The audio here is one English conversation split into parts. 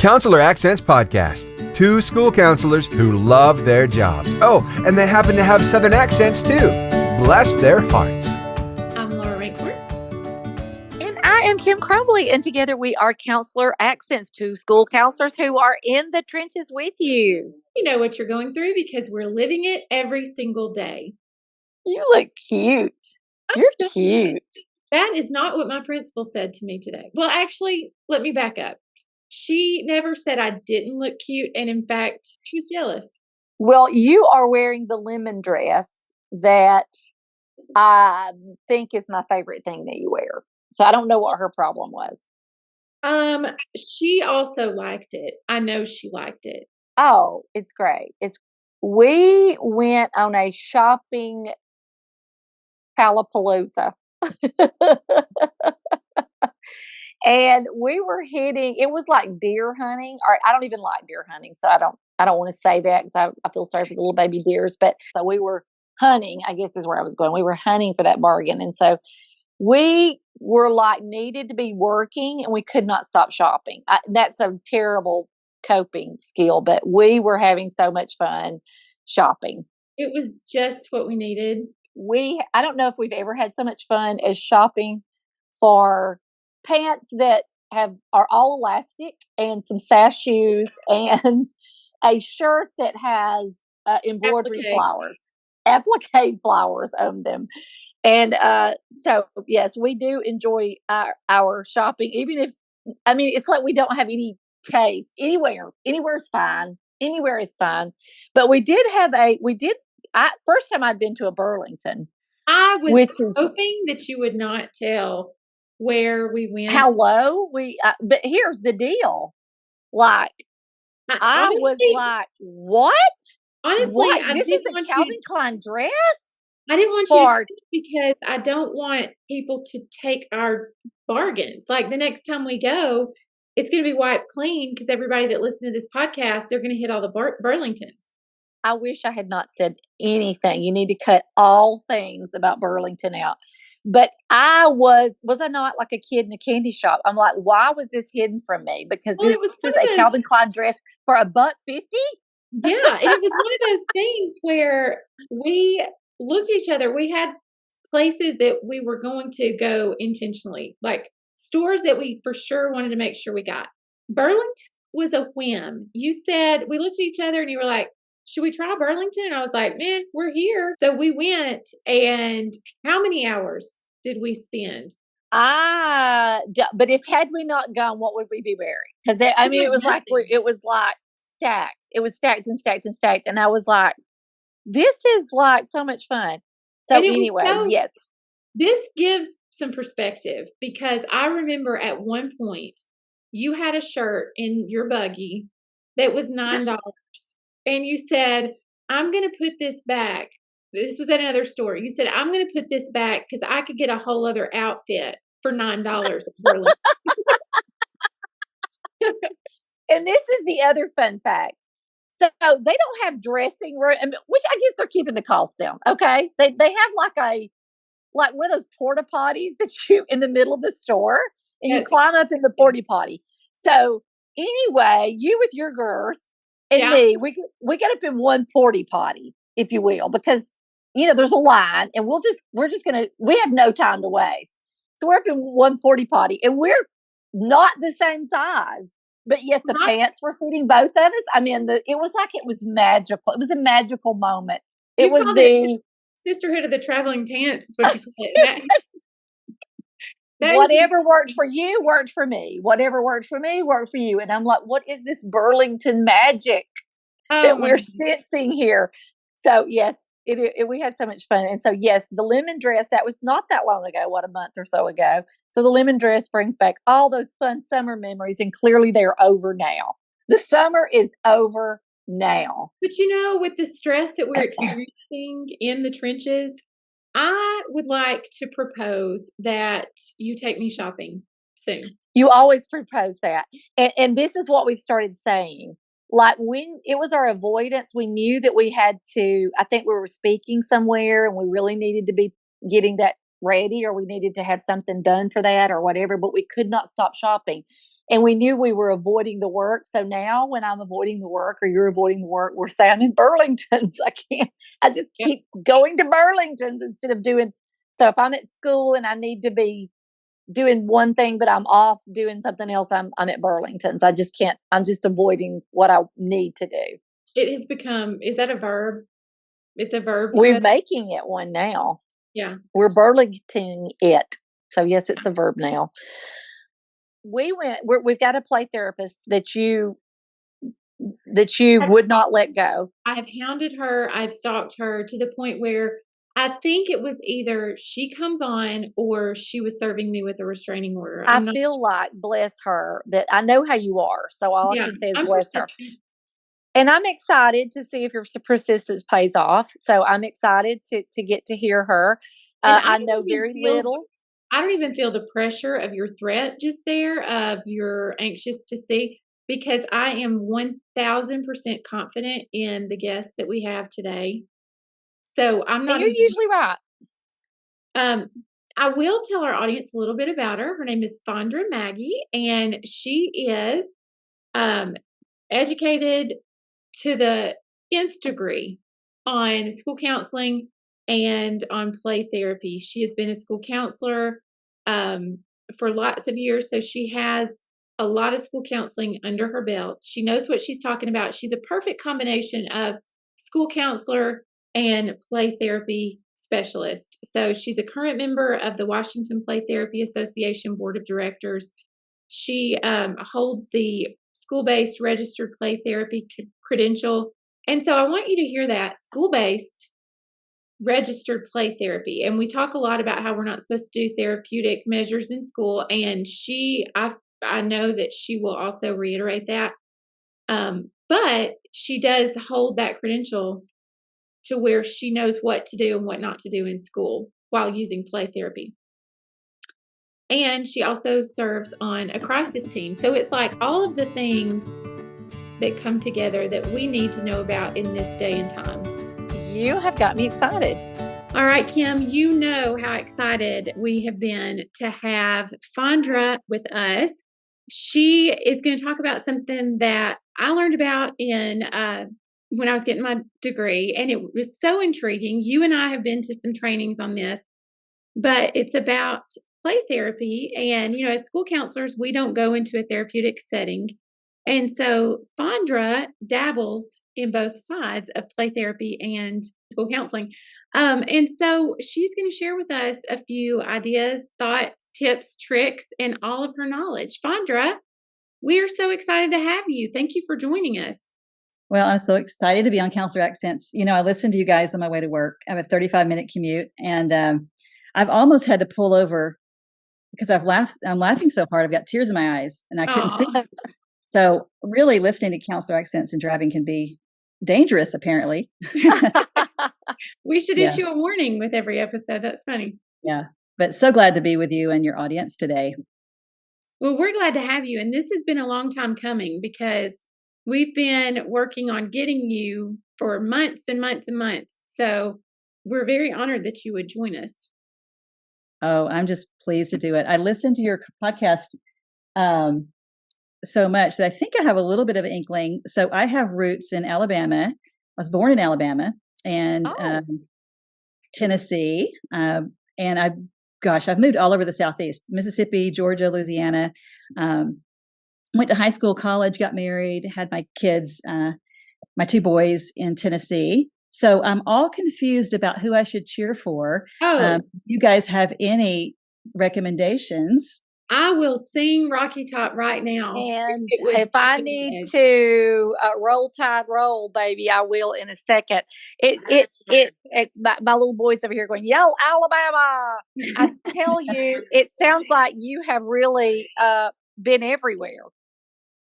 Counselor Accents Podcast. Two school counselors who love their jobs. Oh, and they happen to have Southern accents too. Bless their hearts. I'm Laura Rankford. And I am Kim Crumbley, and together we are Counselor Accents, two school counselors who are in the trenches with you. You know what you're going through because we're living it every single day. You look cute. You're cute. That is not what my principal said to me today. Well, actually, let me back up. She never said I didn't look cute, and in fact, she was jealous. Well, you are wearing the lemon dress that I think is my favorite thing that you wear. So I don't know what her problem was. She also liked it. I know she liked it. Oh, it's great. We went on a shopping palapalooza. And we were it was like deer hunting, or I don't even like deer hunting. So I don't want to say that because I feel sorry for the little baby deers. But so we were hunting, I guess is where I was going. We were hunting for that bargain. And so we were needed to be working and we could not stop shopping. That's a terrible coping skill, but we were having so much fun shopping. It was just what we needed. I don't know if we've ever had so much fun as shopping for pants that are all elastic and some sash shoes and a shirt that has embroidery applique flowers on them. And so, yes, we do enjoy our shopping, even if, it's like we don't have any taste anywhere. Anywhere is fine. Anywhere is fine. But we did first time I'd been to a Burlington. I was hoping that you would not tell where we went. How low but here's the deal. I was like, what? Honestly, what? This is a Calvin Klein dress? I didn't want you to because I don't want people to take our bargains. Like the next time we go, it's going to be wiped clean because everybody that listens to this podcast, they're going to hit all the Burlingtons. I wish I had not said anything. You need to cut all things about Burlington out. But I was I not like a kid in a candy shop? I'm like, why was this hidden from me? Because it was a Calvin Klein dress for $1.50. Yeah, it was one of those things where we looked at each other. We had places that we were going to go intentionally, like stores that we for sure wanted to make sure we got. Burlington was a whim. You said, we looked at each other and you were like, should we try Burlington? And I was like, man, we're here. So we went, and how many hours did we spend? But had we not gone, what would we be wearing? Because it was like stacked. It was stacked and stacked and stacked. And I was like, this is like so much fun. So anyway, yes. This gives some perspective because I remember at one point you had a shirt in your buggy that was $9. And you said, I'm going to put this back. This was at another store. You said, I'm going to put this back because I could get a whole other outfit for $9. And this is the other fun fact. So they don't have dressing room, which I guess they're keeping the cost down. Okay. They have like one of those porta potties that you in the middle of the store and you climb up in the porta potty. So anyway, you with your girth, and me, we get up in one porta potty, if you will, because there's a line, and we have no time to waste. So we're up in one porta potty, and we're not the same size, but yet the pants were fitting both of us. It was magical. It was a magical moment. It was the sisterhood of the traveling pants, is what you call it. Whatever worked for you worked for me. Whatever worked for me worked for you. And I'm like, what is this Burlington magic that we're sensing here? So yes, we had so much fun. And so yes, the lemon dress, that was not that long ago, a month or so ago. So the lemon dress brings back all those fun summer memories, and clearly they're over now. The summer is over now. But with the stress that we're experiencing in the trenches, I would like to propose that you take me shopping soon. You always propose that. And this is what we started saying. Like when it was our avoidance, we knew that we had to, I think we were speaking somewhere and we really needed to be getting that ready, or we needed to have something done for that or whatever, but we could not stop shopping. And we knew we were avoiding the work. So now when I'm avoiding the work or you're avoiding the work, we're saying I'm in Burlington's. I just keep going to Burlington's instead of doing. So if I'm at school and I need to be doing one thing, but I'm off doing something else, I'm at Burlington's. I just can't, I'm just avoiding what I need to do. It has become, is that a verb? It's a verb. We're making it one now. Yeah. We're Burlingtoning it. So yes, it's a verb now. We've got a play therapist that you would not let go. I have hounded her. I've stalked her to the point where I think it was either she comes on or she was serving me with a restraining order. I feel like, bless her, that I know how you are. So all I can say is bless her. And I'm excited to see if your persistence pays off. So I'm excited to get to hear her. I know very little. I don't even feel the pressure of your threat just there, of you're anxious to see, because I am 1000% confident in the guests that we have today. So I'm not. And you're usually right. I will tell our audience a little bit about her. Her name is Fondra Magee, and she is educated to the nth degree on school counseling and on play therapy. She has been a school counselor for lots of years, so she has a lot of school counseling under her belt. She knows what she's talking about. She's a perfect combination of school counselor and play therapy specialist. So she's a current member of the Washington Play Therapy Association Board of Directors. She holds the school-based registered play therapy credential. And so I want you to hear that, school-based registered play therapy. And we talk a lot about how we're not supposed to do therapeutic measures in school. And I know that she will also reiterate that. But she does hold that credential to where she knows what to do and what not to do in school while using play therapy. And she also serves on a crisis team. So it's like all of the things that come together that we need to know about in this day and time. You have got me excited. All right, Kim, you know how excited we have been to have Fondra with us. She is going to talk about something that I learned about when I was getting my degree, and it was so intriguing. You and I have been to some trainings on this, but it's about play therapy. And, as school counselors, we don't go into a therapeutic setting. And so Fondra dabbles in both sides of play therapy and school counseling. And so she's going to share with us a few ideas, thoughts, tips, tricks, and all of her knowledge. Fondra, we are so excited to have you. Thank you for joining us. Well, I'm so excited to be on Counselor Accents. I listen to you guys on my way to work. I have a 35-minute commute, and I've almost had to pull over because I'm laughing so hard. I've got tears in my eyes, and I couldn't see. So really listening to Counselor Accents and driving can be dangerous, apparently. We should issue a warning with every episode. That's funny. Yeah, but so glad to be with you and your audience today. Well, we're glad to have you. And this has been a long time coming because we've been working on getting you for months and months and months. So we're very honored that you would join us. Oh, I'm just pleased to do it. I listened to your podcast so much that I think I have a little bit of an inkling. So I have roots in Alabama. I was born in Alabama and Tennessee. And I've moved all over the Southeast, Mississippi, Georgia, Louisiana. Went to high school, college, got married, had my kids, my two boys in Tennessee. So I'm all confused about who I should cheer for. You guys have any recommendations? I will sing Rocky Top right now. And if I need to roll tide roll, baby, I will in a second. My little boys over here going, yell Alabama. I tell you, it sounds like you have really been everywhere.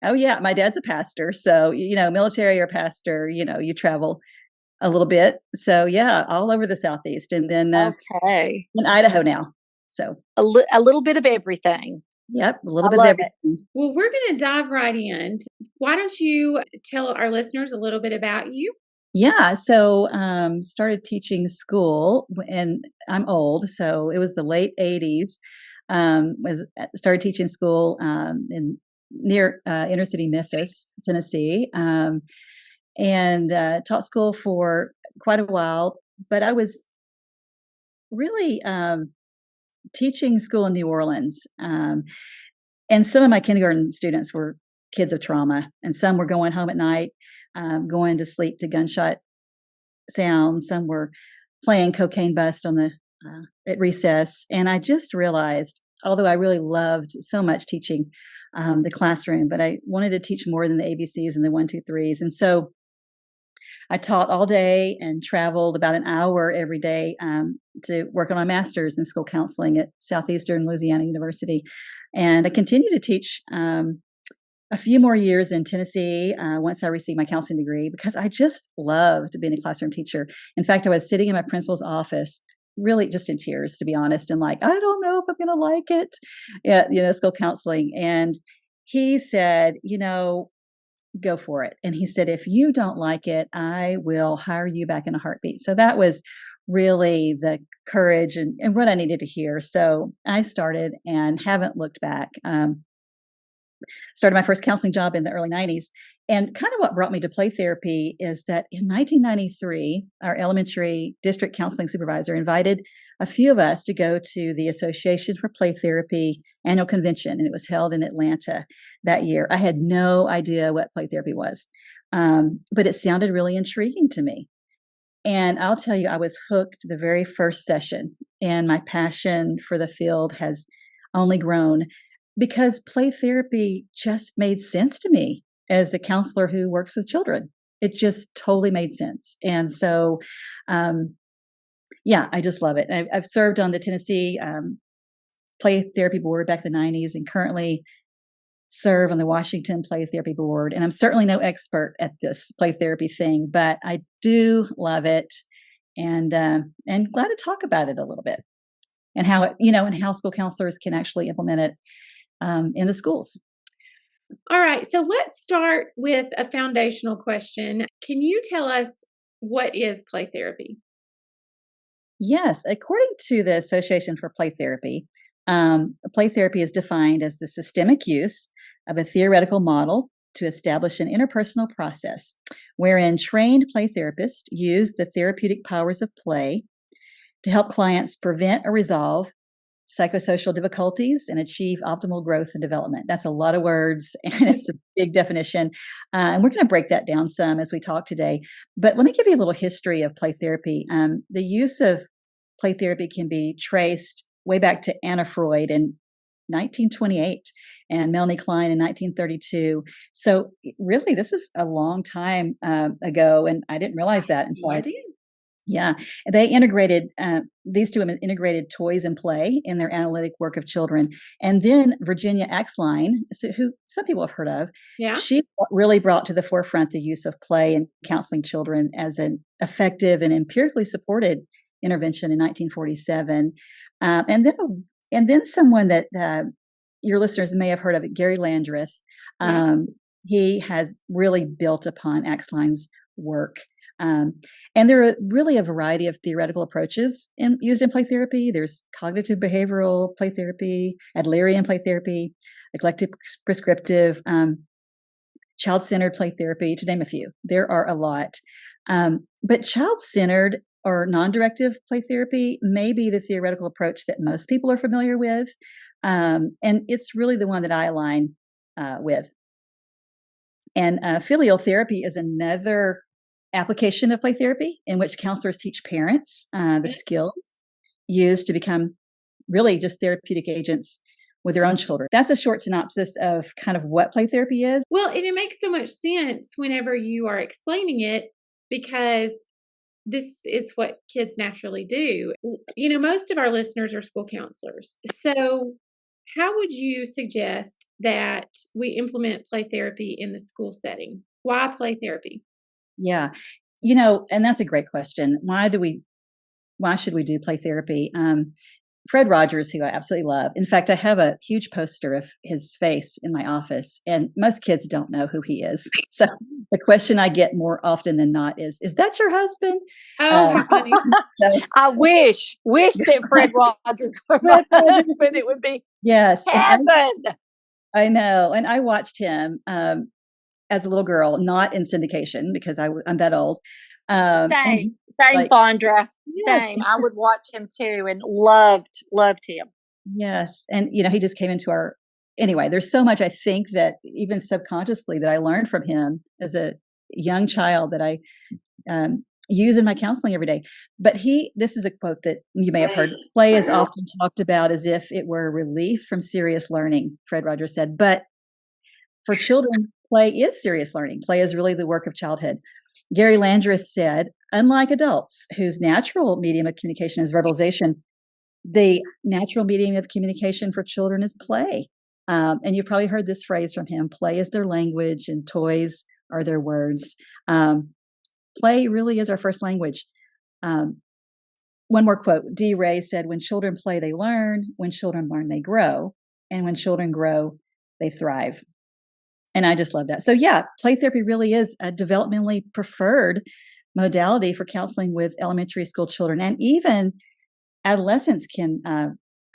Oh yeah. My dad's a pastor. So, military or pastor, you travel a little bit. So yeah, all over the Southeast, and then in Idaho now. So a little bit of everything. Yep, a little bit of everything. Well, we're going to dive right in. Why don't you tell our listeners a little bit about you? Yeah, so started teaching school, and I'm old, so it was the late 80s. Started teaching school in near inner city Memphis, Tennessee, and taught school for quite a while. But I was really teaching school in New Orleans. And some of my kindergarten students were kids of trauma, and some were going home at night, going to sleep to gunshot sounds. Some were playing cocaine bust on the at recess. And I just realized, although I really loved so much teaching the classroom, but I wanted to teach more than the ABCs and the 1, 2, 3s. And so I taught all day and traveled about an hour every day to work on my master's in school counseling at Southeastern Louisiana University. And I continued to teach a few more years in Tennessee once I received my counseling degree, because I just loved being a classroom teacher. In fact, I was sitting in my principal's office, really just in tears, to be honest, and like, I don't know if I'm going to like it, school counseling. And he said, go for it. And he said, if you don't like it, I will hire you back in a heartbeat. So that was really the courage and what I needed to hear. So I started and haven't looked back. Started my first counseling job in the early 90s. And kind of what brought me to play therapy is that in 1993, our elementary district counseling supervisor invited a few of us to go to the Association for Play Therapy annual convention, and it was held in Atlanta that year. I had no idea what play therapy was, but it sounded really intriguing to me. And I'll tell you, I was hooked the very first session, and my passion for the field has only grown, because play therapy just made sense to me as a counselor who works with children. It just totally made sense. And so, I just love it. I've served on the Tennessee Play Therapy Board back in the 90s, and currently serve on the Washington Play Therapy Board. And I'm certainly no expert at this play therapy thing, but I do love it, and glad to talk about it a little bit, and how it, and how school counselors can actually implement it in the schools. All right. So let's start with a foundational question. Can you tell us what is play therapy? Yes. According to the Association for Play Therapy, play therapy is defined as the systemic use of a theoretical model to establish an interpersonal process wherein trained play therapists use the therapeutic powers of play to help clients prevent or resolve psychosocial difficulties and achieve optimal growth and development. That's a lot of words, and it's a big definition. And we're going to break that down some as we talk today. But let me give you a little history of play therapy. The use of play therapy can be traced way back to Anna Freud in 1928 and Melanie Klein in 1932. So really, this is a long time ago, and I didn't realize that until I did. Yeah, they integrated, these two women integrated toys and play in their analytic work of children. And then Virginia Axline, who some people have heard of, she really brought to the forefront the use of play in counseling children as an effective and empirically supported intervention in 1947. And then someone that your listeners may have heard of, Gary Landreth. He has really built upon Axline's work. And there are really a variety of theoretical approaches used in play therapy. There's cognitive behavioral play therapy, Adlerian play therapy, eclectic prescriptive, child-centered play therapy, to name a few. There are a lot. But child-centered or non-directive play therapy may be the theoretical approach that most people are familiar with. And it's really the one that I align with. And filial therapy is another application of play therapy in which counselors teach parents the skills used to become really just therapeutic agents with their own children. That's a short synopsis of kind of what play therapy is. Well, and it makes so much sense whenever you are explaining it, because this is what kids naturally do. Most of our listeners are school counselors. So how would you suggest that we implement play therapy in the school setting? Why play therapy? Yeah. And that's a great question. Why should we do play therapy? Fred Rogers, who I absolutely love. In fact, I have a huge poster of his face in my office, and most kids don't know who he is. So the question I get more often than not is that your husband? Oh, funny. I wish that Fred Rogers were my husband. It would be yes, heaven. I know. And I watched him as a little girl, not in syndication because I'm that old. And he, Same, like, Fondra. yes, Same. I would watch him too and loved him. yes. And, he just came into anyway, there's so much I think that even subconsciously that I learned from him as a young child that I use in my counseling every day. But this is a quote that you may have heard. Play is often talked about as if it were relief from serious learning, Fred Rogers said. But for children, play is serious learning. Play is really the work of childhood. Gary Landreth said, unlike adults whose natural medium of communication is verbalization, the natural medium of communication for children is play. And you've probably heard this phrase from him: play is their language and toys are their words. Play really is our first language. One more quote. D. Ray said, when children play, they learn. When children learn, they grow. And when children grow, they thrive. And I just love that. So yeah, play therapy really is a developmentally preferred modality for counseling with elementary school children. And even adolescents can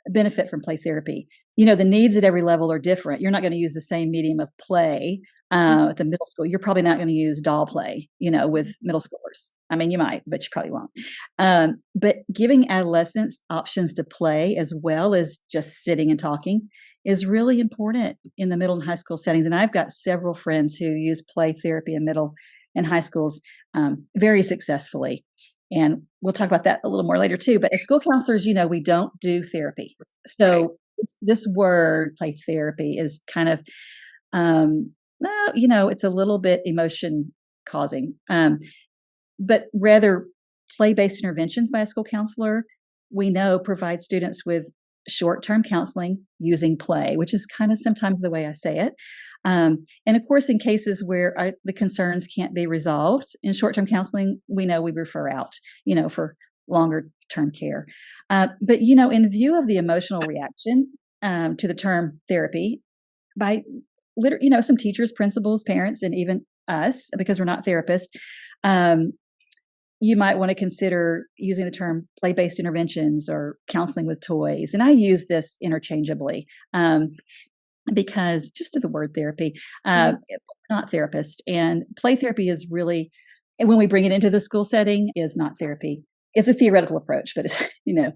benefit from play therapy. The needs at every level are different. You're not going to use the same medium of play at the middle school. You're probably not going to use doll play, with middle schoolers. I mean, you might, but you probably won't. But giving adolescents options to play as well as just sitting and talking is really important in the middle and high school settings. And I've got several friends who use play therapy in middle and high schools very successfully. And we'll talk about that a little more later too. But as school counselors, we don't do therapy. So this word play therapy is kind of, it's a little bit emotion causing, but rather play-based interventions by a school counselor, we know provide students with short-term counseling using play, which is kind of sometimes the way I say it. And of course, in cases where the concerns can't be resolved in short-term counseling, we know we refer out, for longer-term care. But, in view of the emotional reaction to the term therapy by, some teachers, principals, parents, and even us, because we're not therapists, you might want to consider using the term play-based interventions or counseling with toys. And I use this interchangeably because just to the word therapy, we're not therapist. And play therapy is really, when we bring it into the school setting, is not therapy. It's a theoretical approach, but it's,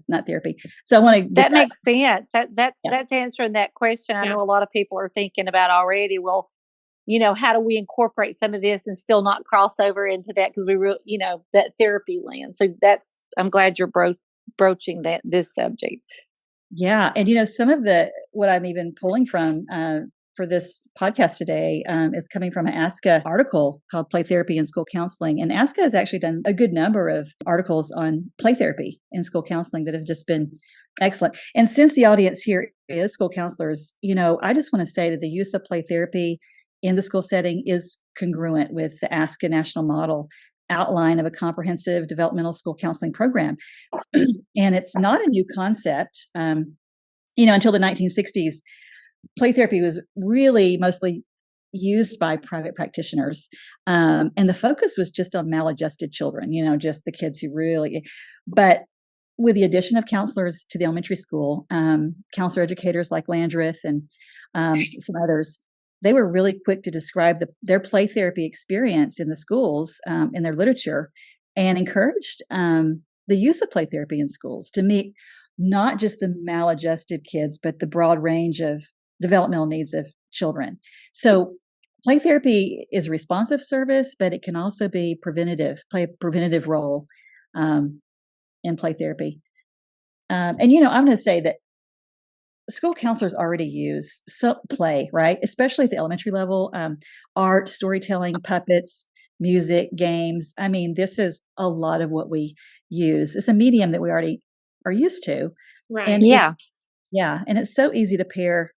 not therapy. So I want to that makes sense. That's answering that question. I know a lot of people are thinking about already. Well, how do we incorporate some of this and still not cross over into that? Because that therapy land. So I'm glad you're broaching this subject. Yeah. And, some of what I'm even pulling from for this podcast today is coming from an ASCA article called Play Therapy in School Counseling. And ASCA has actually done a good number of articles on play therapy in school counseling that have just been excellent. And since the audience here is school counselors, I just want to say that the use of play therapy in the school setting is congruent with the ASCA national model outline of a comprehensive developmental school counseling program. And it's not a new concept. Until the 1960s, play therapy was really mostly used by private practitioners. And the focus was just on maladjusted children, just the kids who really, but with the addition of counselors to the elementary school, counselor educators like Landreth and some others, they were really quick to describe their play therapy experience in the schools, in their literature, and encouraged the use of play therapy in schools to meet not just the maladjusted kids, but the broad range of developmental needs of children. So play therapy is a responsive service, but it can also be play a preventative role in play therapy. And, I'm going to say that school counselors already use play, right? Especially at the elementary level, art, storytelling, puppets, music, games. I mean, this is a lot of what we use. It's a medium that we already are used to. Right. And and it's so easy to pair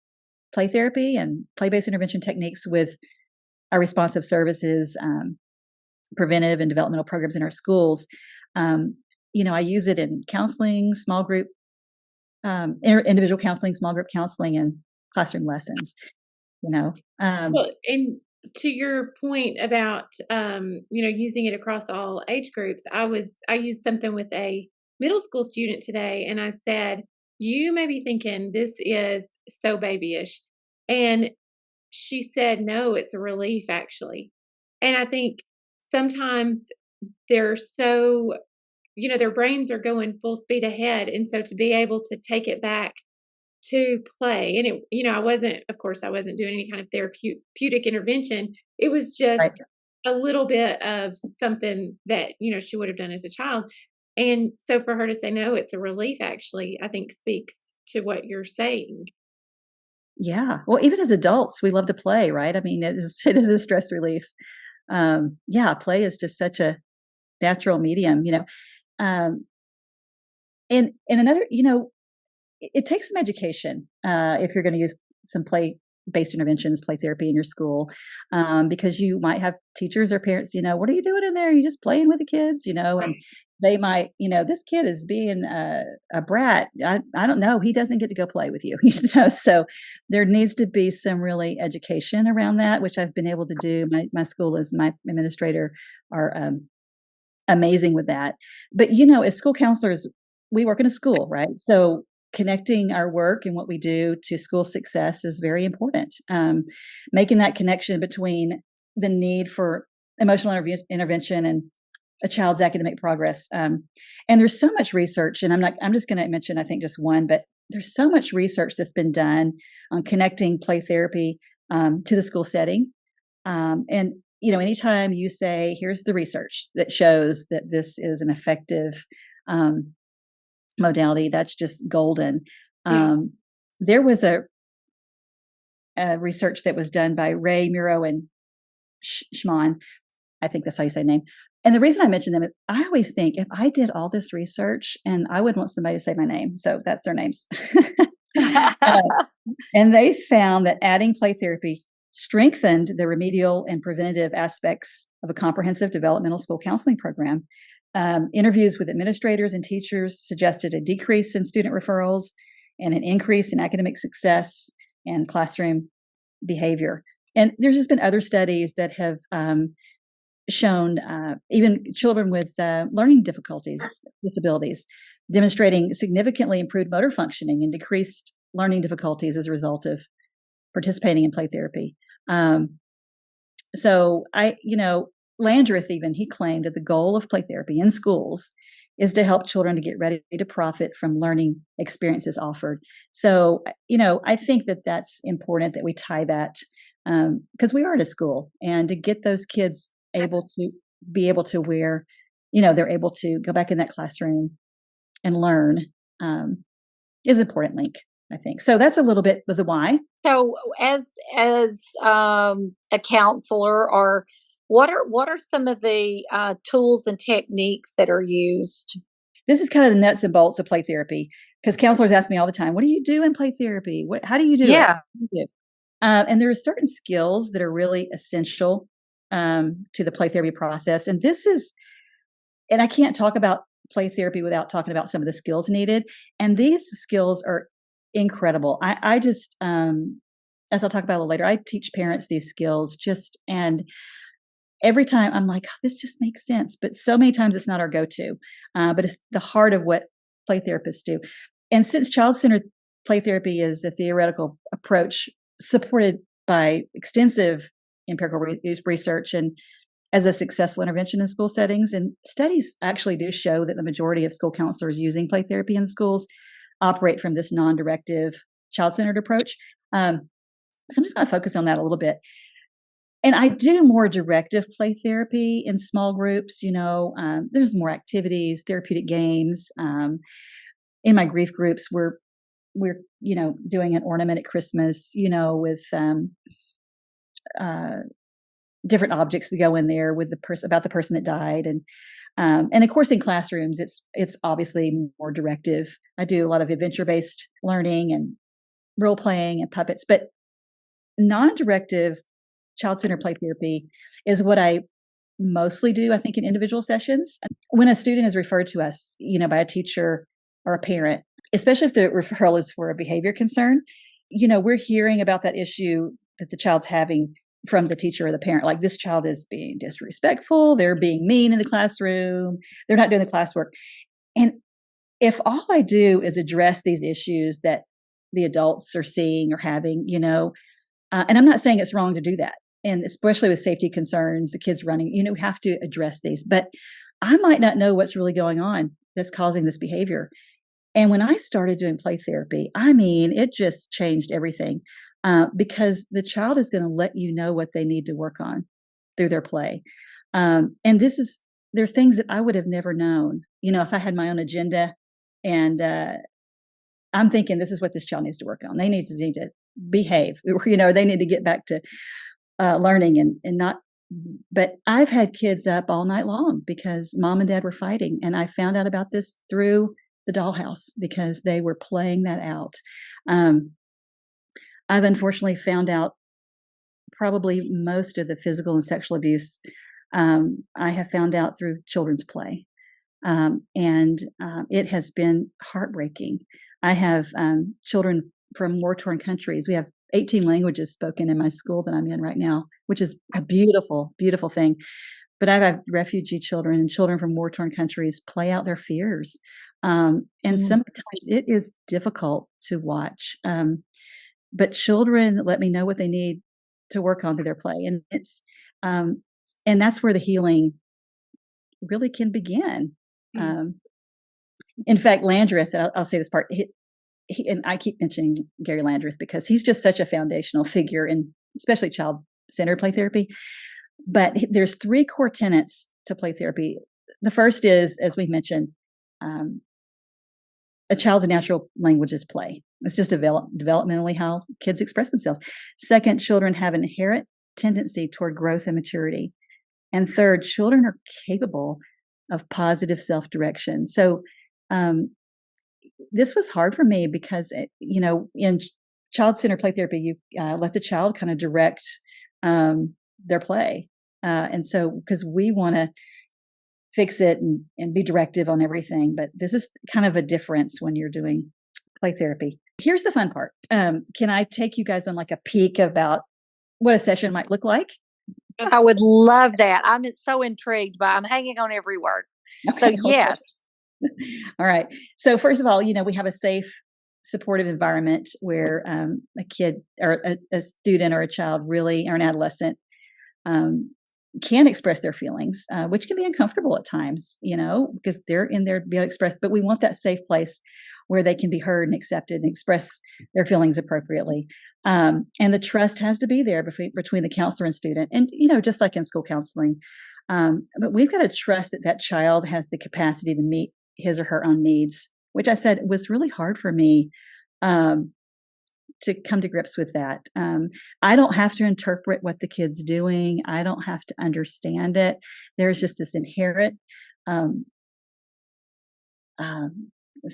play therapy and play-based intervention techniques with our responsive services, preventive and developmental programs in our schools. I use it in counseling, small group, individual counseling, small group counseling, and classroom lessons. Well, and to your point about using it across all age groups, I used something with a middle school student today, and I said, you may be thinking this is so babyish, And she said, no, it's a relief, actually. And I think sometimes they're so, their brains are going full speed ahead. And so to be able to take it back to play, and I wasn't doing any kind of therapeutic intervention. It was just Right. a little bit of something that, she would have done as a child. And so for her to say, no, it's a relief, actually, I think speaks to what you're saying. Yeah. Well, even as adults, we love to play, right? I mean, it is a stress relief. Yeah, play is just such a natural medium, Um, and another, it takes some education if you're going to use some play-based interventions, play therapy in your school, because you might have teachers or parents, what are you doing in there? You're just playing with the kids, and they might, this kid is being a brat. I don't know. He doesn't get to go play with you, So there needs to be some really education around that, which I've been able to do. My school is my administrator are amazing with that. But, as school counselors, we work in a school, right? So connecting our work and what we do to school success is very important. Making that connection between the need for emotional intervention and a child's academic progress. And there's so much research, and I'm just going to mention, I think, just one, but there's so much research that's been done on connecting play therapy to the school setting. And anytime you say, here's the research that shows that this is an effective modality, that's just golden. Yeah. There was a research that was done by Ray, Muro, and Schmann. I think that's how you say the name. And the reason I mention them is I always think if I did all this research, and I wouldn't want somebody to say my name, so that's their names. And they found that adding play therapy strengthened the remedial and preventative aspects of a comprehensive developmental school counseling program. Interviews with administrators and teachers suggested a decrease in student referrals and an increase in academic success and classroom behavior. And there's just been other studies that have shown even children with learning difficulties, disabilities, demonstrating significantly improved motor functioning and decreased learning difficulties as a result of participating in play therapy. So Landreth even, he claimed that the goal of play therapy in schools is to help children to get ready to profit from learning experiences offered. So, I think that that's important that we tie that because we are at a school, and to get those kids able to where, they're able to go back in that classroom and learn is an important link, I think. So that's a little bit of the why. So as a counselor, or what are some of the tools and techniques that are used? This is kind of the nuts and bolts of play therapy, because counselors ask me all the time, what do you do in play therapy? How do you do it? And there are certain skills that are really essential to the play therapy process. And I can't talk about play therapy without talking about some of the skills needed. And these skills are incredible. I just, as I'll talk about a little later, I teach parents these skills and every time I'm like, oh, this just makes sense. But so many times it's not our go-to, but it's the heart of what play therapists do. And since child-centered play therapy is a theoretical approach supported by extensive empirical research and as a successful intervention in school settings, and studies actually do show that the majority of school counselors using play therapy in schools operate from this non-directive child-centered approach. So I'm just going to focus on that a little bit. And I do more directive play therapy in small groups. There's more activities, therapeutic games. In my grief groups, we're doing an ornament at Christmas, with different objects that go in there with about the person that died, and of course in classrooms it's obviously more directive. I do a lot of adventure-based learning and role playing and puppets, but non-directive child-centered play therapy is what I mostly do, I think, in individual sessions. When a student is referred to us, by a teacher or a parent, especially if the referral is for a behavior concern, we're hearing about that issue that the child's having from the teacher or the parent. Like, this child is being disrespectful, they're being mean in the classroom, they're not doing the classwork. And if all I do is address these issues that the adults are seeing or having, And I'm not saying it's wrong to do that. And especially with safety concerns, the kids running, we have to address these. But I might not know what's really going on that's causing this behavior. And when I started doing play therapy, it just changed everything, because the child is going to let you know what they need to work on through their play. And there are things that I would have never known, if I had my own agenda and I'm thinking this is what this child needs to work on. They need to behave, they need to get back to learning and not. But I've had kids up all night long because mom and dad were fighting. And I found out about this through the dollhouse because they were playing that out. I've unfortunately found out probably most of the physical and sexual abuse I have found out through children's play. And it has been heartbreaking. I have children from war-torn countries. We have 18 languages spoken in my school that I'm in right now, which is a beautiful, beautiful thing. But I've had refugee children and children from war-torn countries play out their fears. And sometimes it is difficult to watch. But children let me know what they need to work on through their play. And and that's where the healing really can begin. In fact, Landreth, I'll say this part, and I keep mentioning Gary Landreth because he's just such a foundational figure in especially child-centered play therapy. But there's 3 core tenets to play therapy. The first is, as we mentioned, a child's natural language is play. It's just developmentally how kids express themselves. Second, children have an inherent tendency toward growth and maturity. And third, children are capable of positive self-direction. So this was hard for me because, in child-centered play therapy, you let the child kind of direct their play. And so, because we want to fix it and be directive on everything, but this is kind of a difference when you're doing play therapy. Here's the fun part. Can I take you guys on like a peek about what a session might look like? I would love that. I'm so intrigued I'm hanging on every word. Okay, so yes. All right. So first of all, we have a safe, supportive environment where a kid or a student or a child really, or an adolescent, can express their feelings, which can be uncomfortable at times, because they're in there to be able to express, but we want that safe place where they can be heard and accepted and express their feelings appropriately. And the trust has to be there between the counselor and student. And, just like in school counseling, but we've got to trust that child has the capacity to meet his or her own needs, which I said was really hard for me to come to grips with that. I don't have to interpret what the kid's doing. I don't have to understand it. There's just this inherent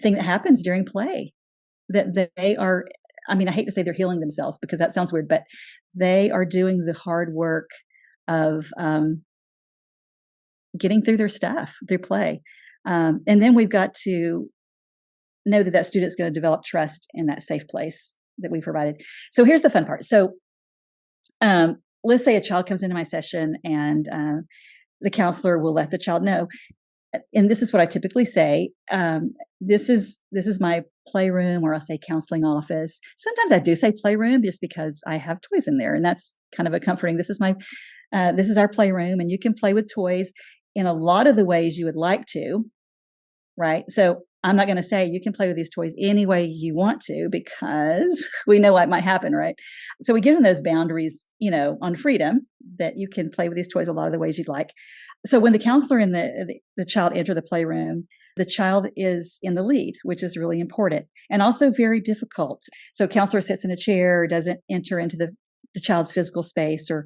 thing that happens during play that they are, I hate to say they're healing themselves because that sounds weird, but they are doing the hard work of getting through their stuff through play. And then we've got to know that student's going to develop trust in that safe place that we provided. So here's the fun part. So let's say a child comes into my session and the counselor will let the child know. And this is what I typically say. This is my playroom, or I'll say counseling office. Sometimes I do say playroom just because I have toys in there, and that's kind of a comforting. This is our playroom, and you can play with toys in a lot of the ways you would like to, right? So I'm not going to say you can play with these toys any way you want to because we know what might happen, right? So we give them those boundaries, on freedom that you can play with these toys a lot of the ways you'd like. So when the counselor and the child enter the playroom, the child is in the lead, which is really important and also very difficult. So counselor sits in a chair, doesn't enter into the child's physical space or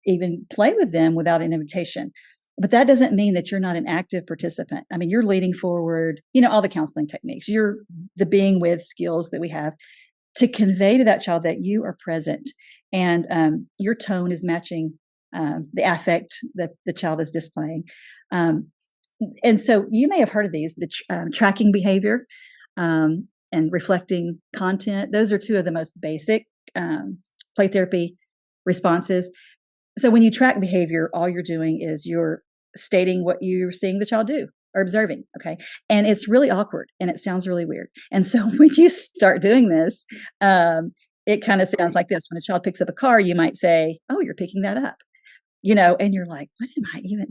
even play with them without an invitation. But that doesn't mean that you're not an active participant. You're leading forward, all the counseling techniques, you're the being with skills that we have to convey to that child that you are present and your tone is matching the affect that the child is displaying. And so you may have heard of these, the tracking behavior and reflecting content. Those are 2 of the most basic play therapy responses. So when you track behavior, all you're doing is you're stating what you're seeing the child do or observing. Okay. And it's really awkward and it sounds really weird. And so when you start doing this, it kind of sounds like this. When a child picks up a car, you might say, "Oh, you're picking that up," and you're like, "What am I even?"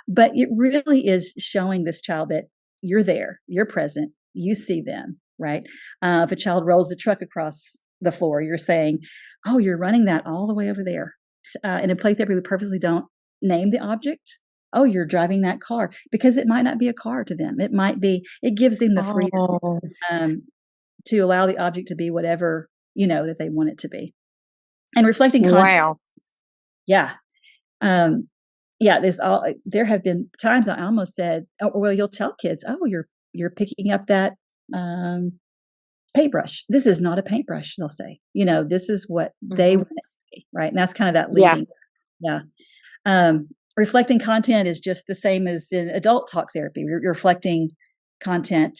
But it really is showing this child that you're there, you're present, you see them, right? If a child rolls the truck across the floor, you're saying, "Oh, you're running that all the way over there." And in play therapy, we purposely don't name the object. "Oh, you're driving that car," because it might not be a car to them. It gives them the freedom Oh, to allow the object to be whatever, that they want it to be. And reflecting content. wow. Yeah. Um, yeah, there have been times I almost said, "Oh, well, you'll tell kids, 'Oh, you're picking up that paintbrush.' This is not a paintbrush," they'll say. This is what they Mhm. want it to be, right? And that's kind of that Yeah. leading. Yeah. Reflecting content is just the same as in adult talk therapy. You're reflecting content.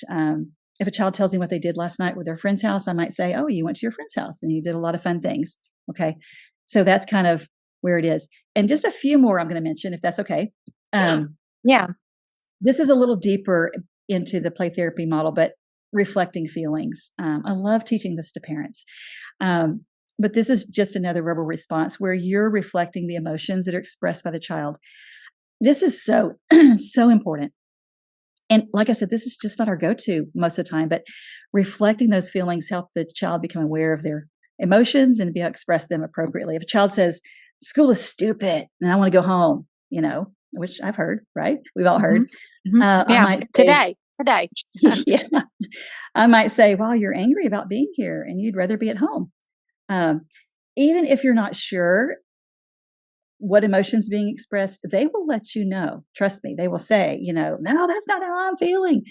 If a child tells me what they did last night with their friend's house, I might say, "Oh, you went to your friend's house and you did a lot of fun things." Okay. So that's kind of where it is. And just a few more I'm going to mention, if that's okay. Yeah. This is a little deeper into the play therapy model, but reflecting feelings. I love teaching this to parents. But this is just another verbal response where you're reflecting the emotions that are expressed by the child. This is so, so important. And like I said, this is just not our go-to most of the time, but reflecting those feelings help the child become aware of their emotions and be able to express them appropriately. If a child says, "School is stupid and I want to go home," which I've heard, right? We've all heard. Mhm. I Yeah. might say, Today. yeah, I might say, "Well, you're angry about being here and you'd rather be at home." Um, Even if you're not sure what emotions being expressed, they will let you know. Trust me, they will say, "No, that's not how I'm feeling."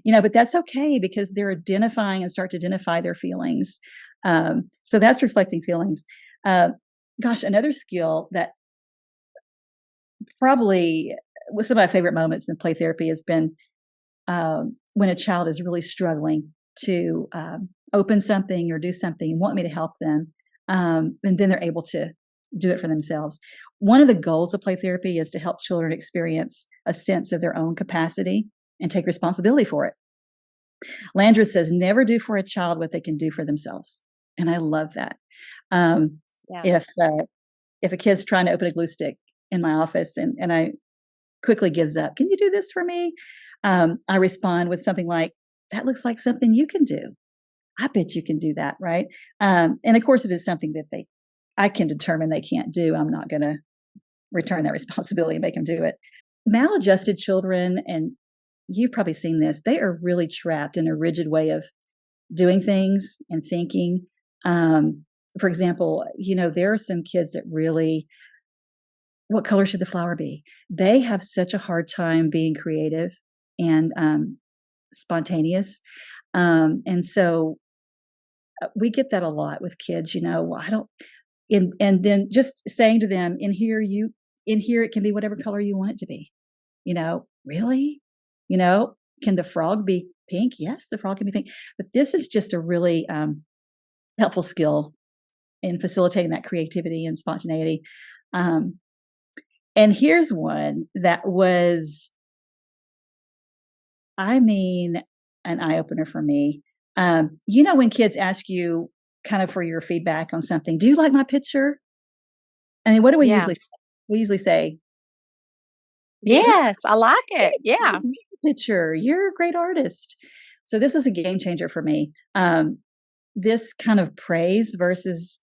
But that's okay because they're identifying and start to identify their feelings. So that's reflecting feelings. Uh, Gosh, another skill that probably was some of my favorite moments in play therapy has been when a child is really struggling to open something or do something and want me to help them. And then they're able to do it for themselves. One of the goals of play therapy is to help children experience a sense of their own capacity and take responsibility for it. Landry says, "Never do for a child what they can do for themselves." And I love that. Um, Yeah. if a kid's trying to open a glue stick in my office and I quickly gives up, "Can you do this for me?" I respond with something like, "That looks like something you can do. I bet you can do that," right? And of course, if it's something that I can determine they can't do, I'm not going to return that responsibility and make them do it. Maladjusted children, and you've probably seen this, they are really trapped in a rigid way of doing things and thinking. For example, there are some kids that really, what color should the flower be? They have such a hard time being creative and spontaneous. And so we get that a lot with kids, "Well, I don't," and then just saying to them, in here, it can be whatever color you want it to be. Really? Can the frog be pink? Yes, the frog can be pink. But this is just a really helpful skill in facilitating that creativity and spontaneity. And here's one that was, an eye opener for me. When kids ask you kind of for your feedback on something, "Do you like my picture?" I mean, what do we Yeah. usually say? We usually say, Yes, I like it. Yeah. "Picture, you're a great artist." So this was a game changer for me. This kind of praise versus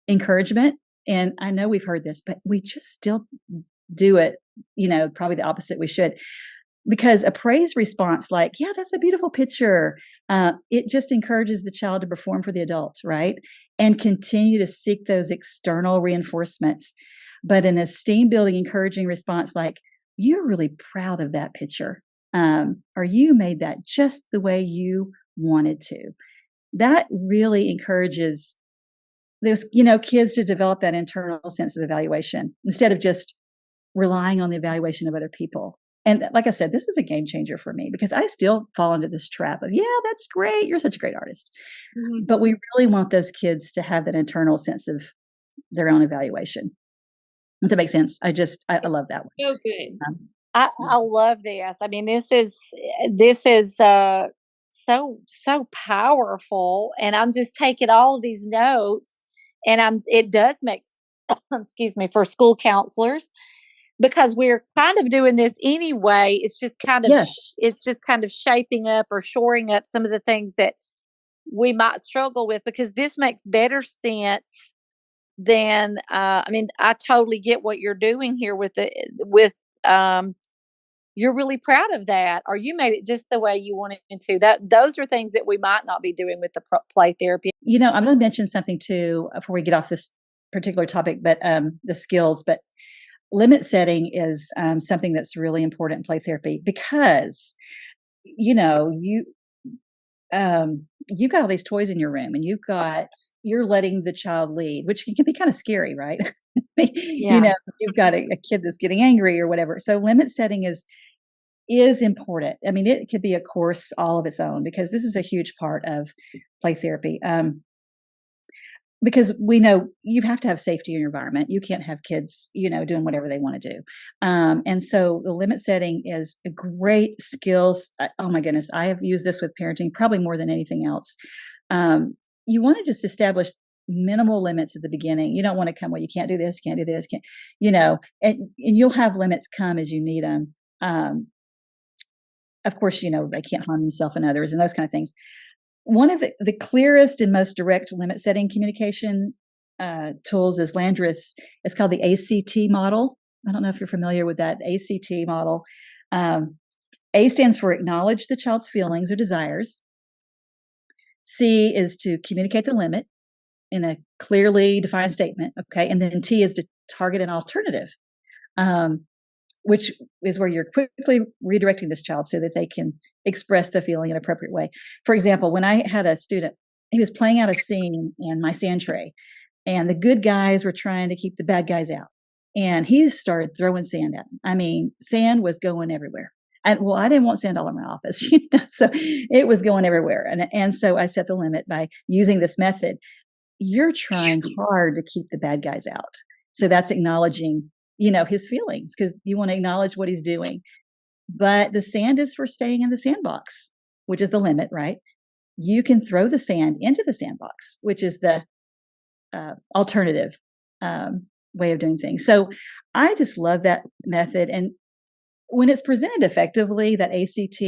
encouragement. And I know we've heard this, but we just still do it, probably the opposite we should. Because a praise response like, "Yeah, that's a beautiful picture," it just encourages the child to perform for the adult, right? And continue to seek those external reinforcements. But an esteem building, encouraging response like, "You're really proud of that picture," or "You made that just the way you wanted to." That really encourages those, kids to develop that internal sense of evaluation instead of just relying on the evaluation of other people. And like I said, this was a game changer for me because I still fall into this trap of, "Yeah, that's great. You're such a great artist." Mhm. But we really want those kids to have that internal sense of their own evaluation. Does that make sense? I love that one. So good. Um, I love this. I mean, this is so powerful. And I'm just taking all of these notes, and it does make excuse me, for school counselors, because we're kind of doing this anyway. It's just kind of Yes. it's just kind of shaping up or shoring up some of the things that we might struggle with, because this makes better sense than I mean, I totally get what you're doing here with you're really proud of that, or you made it just the way you wanted to. Those are things that we might not be doing with the play therapy. I'm going to mention something too before we get off this particular topic, but the skills. But limit setting is something that's really important in play therapy, because you've got all these toys in your room, and you're letting the child lead, which can be kind of scary, right? Yeah. You've got a kid that's getting angry or whatever. So limit setting is important. I mean, it could be a course all of its own, because this is a huge part of play therapy. Because we know you have to have safety in your environment. You can't have kids, doing whatever they want to do. And so the limit setting is a great skills. Oh my goodness. I have used this with parenting probably more than anything else. You want to just establish minimal limits at the beginning. You don't want to come, well, you can't do this, can't do this, and you'll have limits come as you need them. Of course, they can't harm themselves and others and those kind of things. One of the clearest and most direct limit setting communication tools is Landreth's. It's called the ACT model. I don't know if you're familiar with that ACT model. A stands for acknowledge the child's feelings or desires. C is to communicate the limit in a clearly defined statement. Okay. And then T is to target an alternative, which is where you're quickly redirecting this child so that they can express the feeling in an appropriate way. For example, when I had a student, he was playing out a scene in my sand tray, and the good guys were trying to keep the bad guys out. And he started throwing sand at them. I mean, sand was going everywhere. And I didn't want sand all in my office, so it was going everywhere. And so I set the limit by using this method. You're trying hard to keep the bad guys out. So that's acknowledging his feelings, because you want to acknowledge what he's doing. But the sand is for staying in the sandbox, which is the limit, right? You can throw the sand into the sandbox, which is the alternative way of doing things. So I just love that method. And when it's presented effectively, that ACT,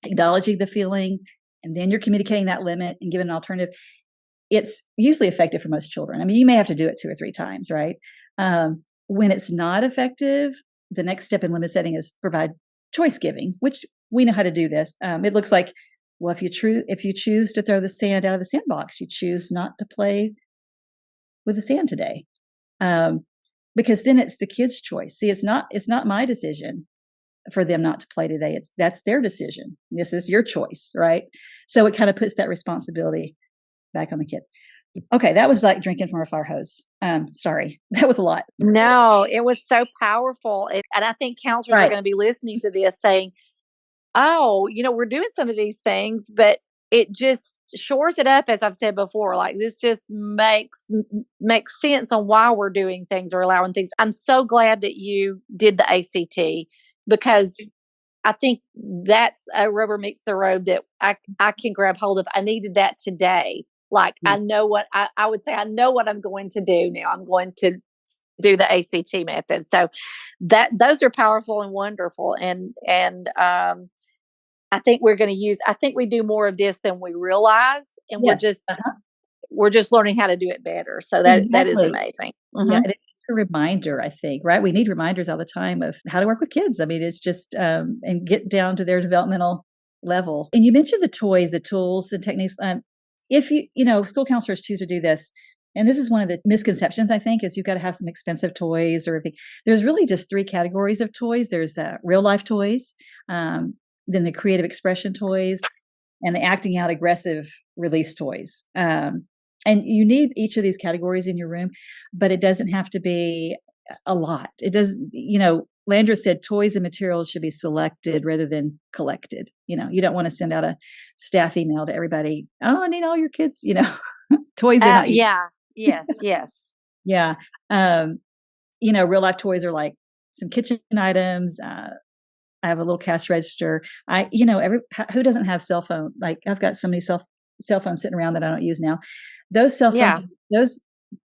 acknowledging the feeling, and then you're communicating that limit and giving an alternative, it's usually effective for most children. I mean, you may have to do it 2 or 3 times, right? When it's not effective, the next step in limit setting is provide choice giving, which we know how to do this. It looks like, well, if you choose to throw the sand out of the sandbox, you choose not to play with the sand today, because then it's the kid's choice. See, it's not my decision for them not to play today. That's their decision. This is your choice, right? So it kind of puts that responsibility back on the kid. Okay, that was like drinking from a fire hose. Sorry, that was a lot. No, it was so powerful. And I think counselors are going to be listening to this saying, oh, we're doing some of these things, but it just shores it up, as I've said before. Like, this just makes sense on why we're doing things or allowing things. I'm so glad that you did the ACT, because I think that's a rubber meets the road that I can grab hold of. I needed that today. Like, I know what I would say. I know what I'm going to do now. I'm going to do the ACT method. So those are powerful and wonderful. And I think I think we do more of this than we realize. And Yes. we're just learning how to do it better. So that is amazing. Mm-hmm. Yeah, it's a reminder, I think, right? We need reminders all the time of how to work with kids. I mean, it's just, and get down to their developmental level. And you mentioned the toys, the tools, and techniques. If school counselors choose to do this, and this is one of the misconceptions, I think, is you've got to have some expensive toys or everything. There's really just 3 categories of toys. There's real life toys, then the creative expression toys, and the acting out aggressive release toys. And you need each of these categories in your room, but it doesn't have to be a lot. It doesn't, Landreth said toys and materials should be selected rather than collected. You don't want to send out a staff email to everybody. Oh, I need all your kids, toys. Yeah. Yes. Yes. Yeah. Real life toys are like some kitchen items, I have a little cash register. Who doesn't have cell phone? Like I've got so many cell phones sitting around that I don't use now. Those cell Yeah. phones, those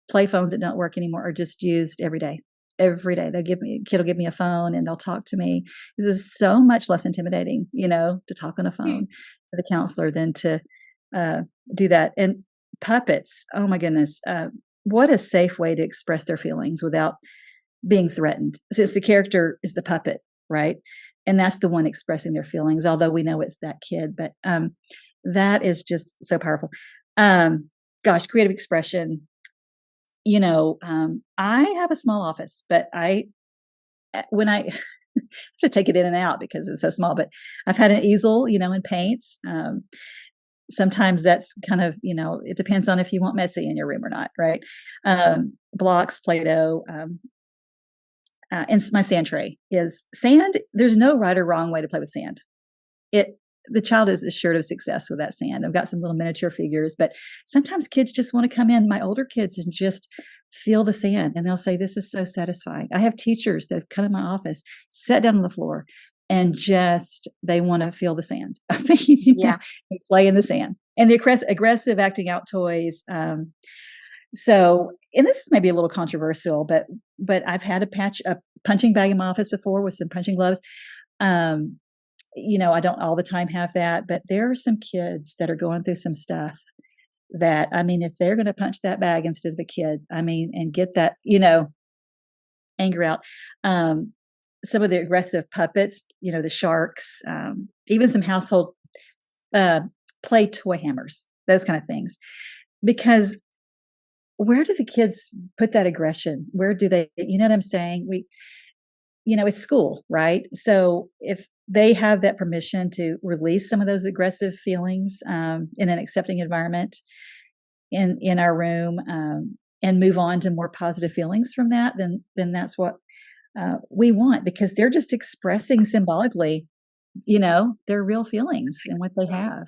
play phones that don't work anymore are just used every day. Every day kid will give me a phone and they'll talk to me. This is so much less intimidating, to talk on a phone to the counselor than to do that. And puppets, oh my goodness, what a safe way to express their feelings without being threatened, since the character is the puppet, right? And that's the one expressing their feelings, although we know it's that kid. But that is just so powerful. Creative expression. I have a small office, but when I have to take it in and out because it's so small, but I've had an easel, and paints. Sometimes that's kind of, it depends on if you want messy in your room or not, right? Blocks, Play-Doh, and my sand tray is sand. There's no right or wrong way to play with sand. The child is assured of success with that sand. I've got some little miniature figures, but sometimes kids just want to come in, my older kids, and just feel the sand. And they'll say, this is so satisfying. I have teachers that have come in my office, sat down on the floor, and they want to feel the sand. And play in the sand. And the aggressive acting out toys. And this is maybe a little controversial, but I've had a punching bag in my office before with some punching gloves. I don't all the time have that, but there are some kids that are going through some stuff that, if they're going to punch that bag instead of a kid, and get that, anger out. Some of the aggressive puppets, the sharks, even some household play toy hammers, those kind of things. Because where do the kids put that aggression? Where do they, you know what I'm saying? It's school, right? So if they have that permission to release some of those aggressive feelings in an accepting environment in our room and move on to more positive feelings from that, then that's what we want, because they're just expressing symbolically, their real feelings and what they have.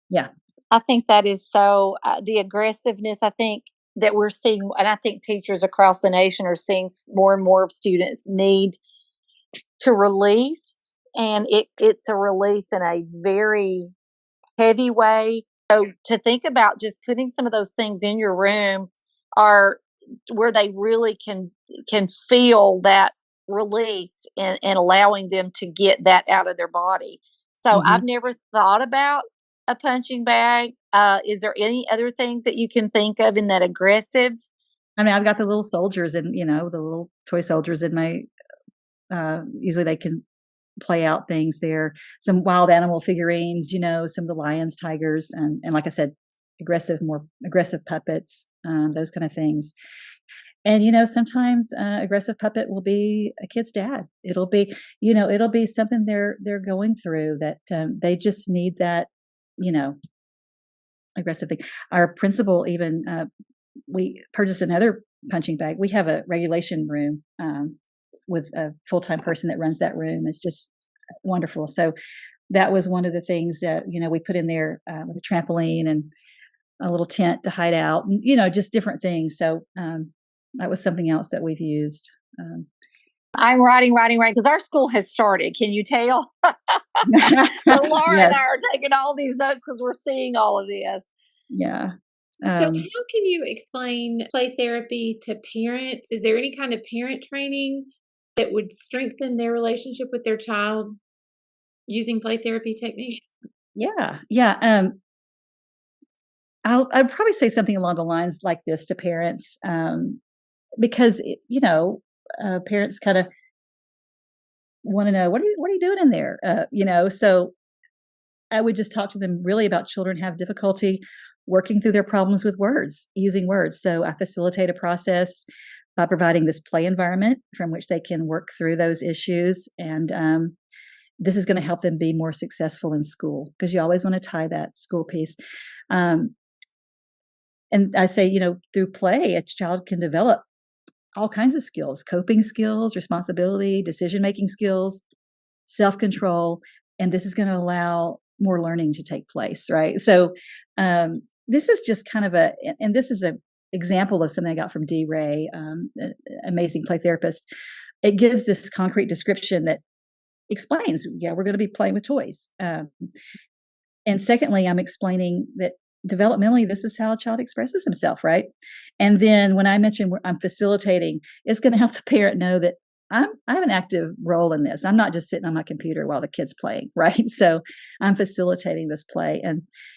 Yeah. I think that is so, the aggressiveness, I think, that we're seeing, and I think teachers across the nation are seeing more and more of students need to release, and it's a release in a very heavy way. So to think about just putting some of those things in your room are where they really can feel that release and allowing them to get that out of their body. So I've never thought about a punching bag. Is there any other things that you can think of in that aggressive? I've got the little soldiers and, the little toy soldiers in my, usually they can play out things there. Some wild animal figurines, some of the lions, tigers, and like I said, more aggressive puppets, those kind of things. And, sometimes aggressive puppet will be a kid's dad. It'll be something they're going through that they just need that, aggressive thing. Our principal even, we purchased another punching bag. We have a regulation room with a full-time person that runs that room. It's just wonderful. So that was one of the things that, we put in there with a trampoline and a little tent to hide out, and, just different things. So that was something else that we've used. I'm writing, because our school has started. Can you tell? So Laura and I are taking all these notes because we're seeing all of this. Yeah. So how can you explain play therapy to parents? Is there any kind of parent training that would strengthen their relationship with their child using play therapy techniques? Yeah. I'd probably say something along the lines like this to parents, because parents kind of want to know what are you doing in there, So I would just talk to them really about children have difficulty working through their problems with words, using words. So I facilitate a process by providing this play environment from which they can work through those issues. And this is going to help them be more successful in school, because you always want to tie that school piece. And I say, through play, a child can develop all kinds of skills, coping skills, responsibility, decision-making skills, self-control. And this is going to allow more learning to take place, right? So this is just kind of and this is an example of something I got from Dee Ray, an amazing play therapist. It gives this concrete description that explains, yeah, we're going to be playing with toys. And secondly, I'm explaining that developmentally, this is how a child expresses himself, right? And then when I mention I'm facilitating, it's going to help the parent know that I have an active role in this. I'm not just sitting on my computer while the kid's playing, right? So I'm facilitating this play.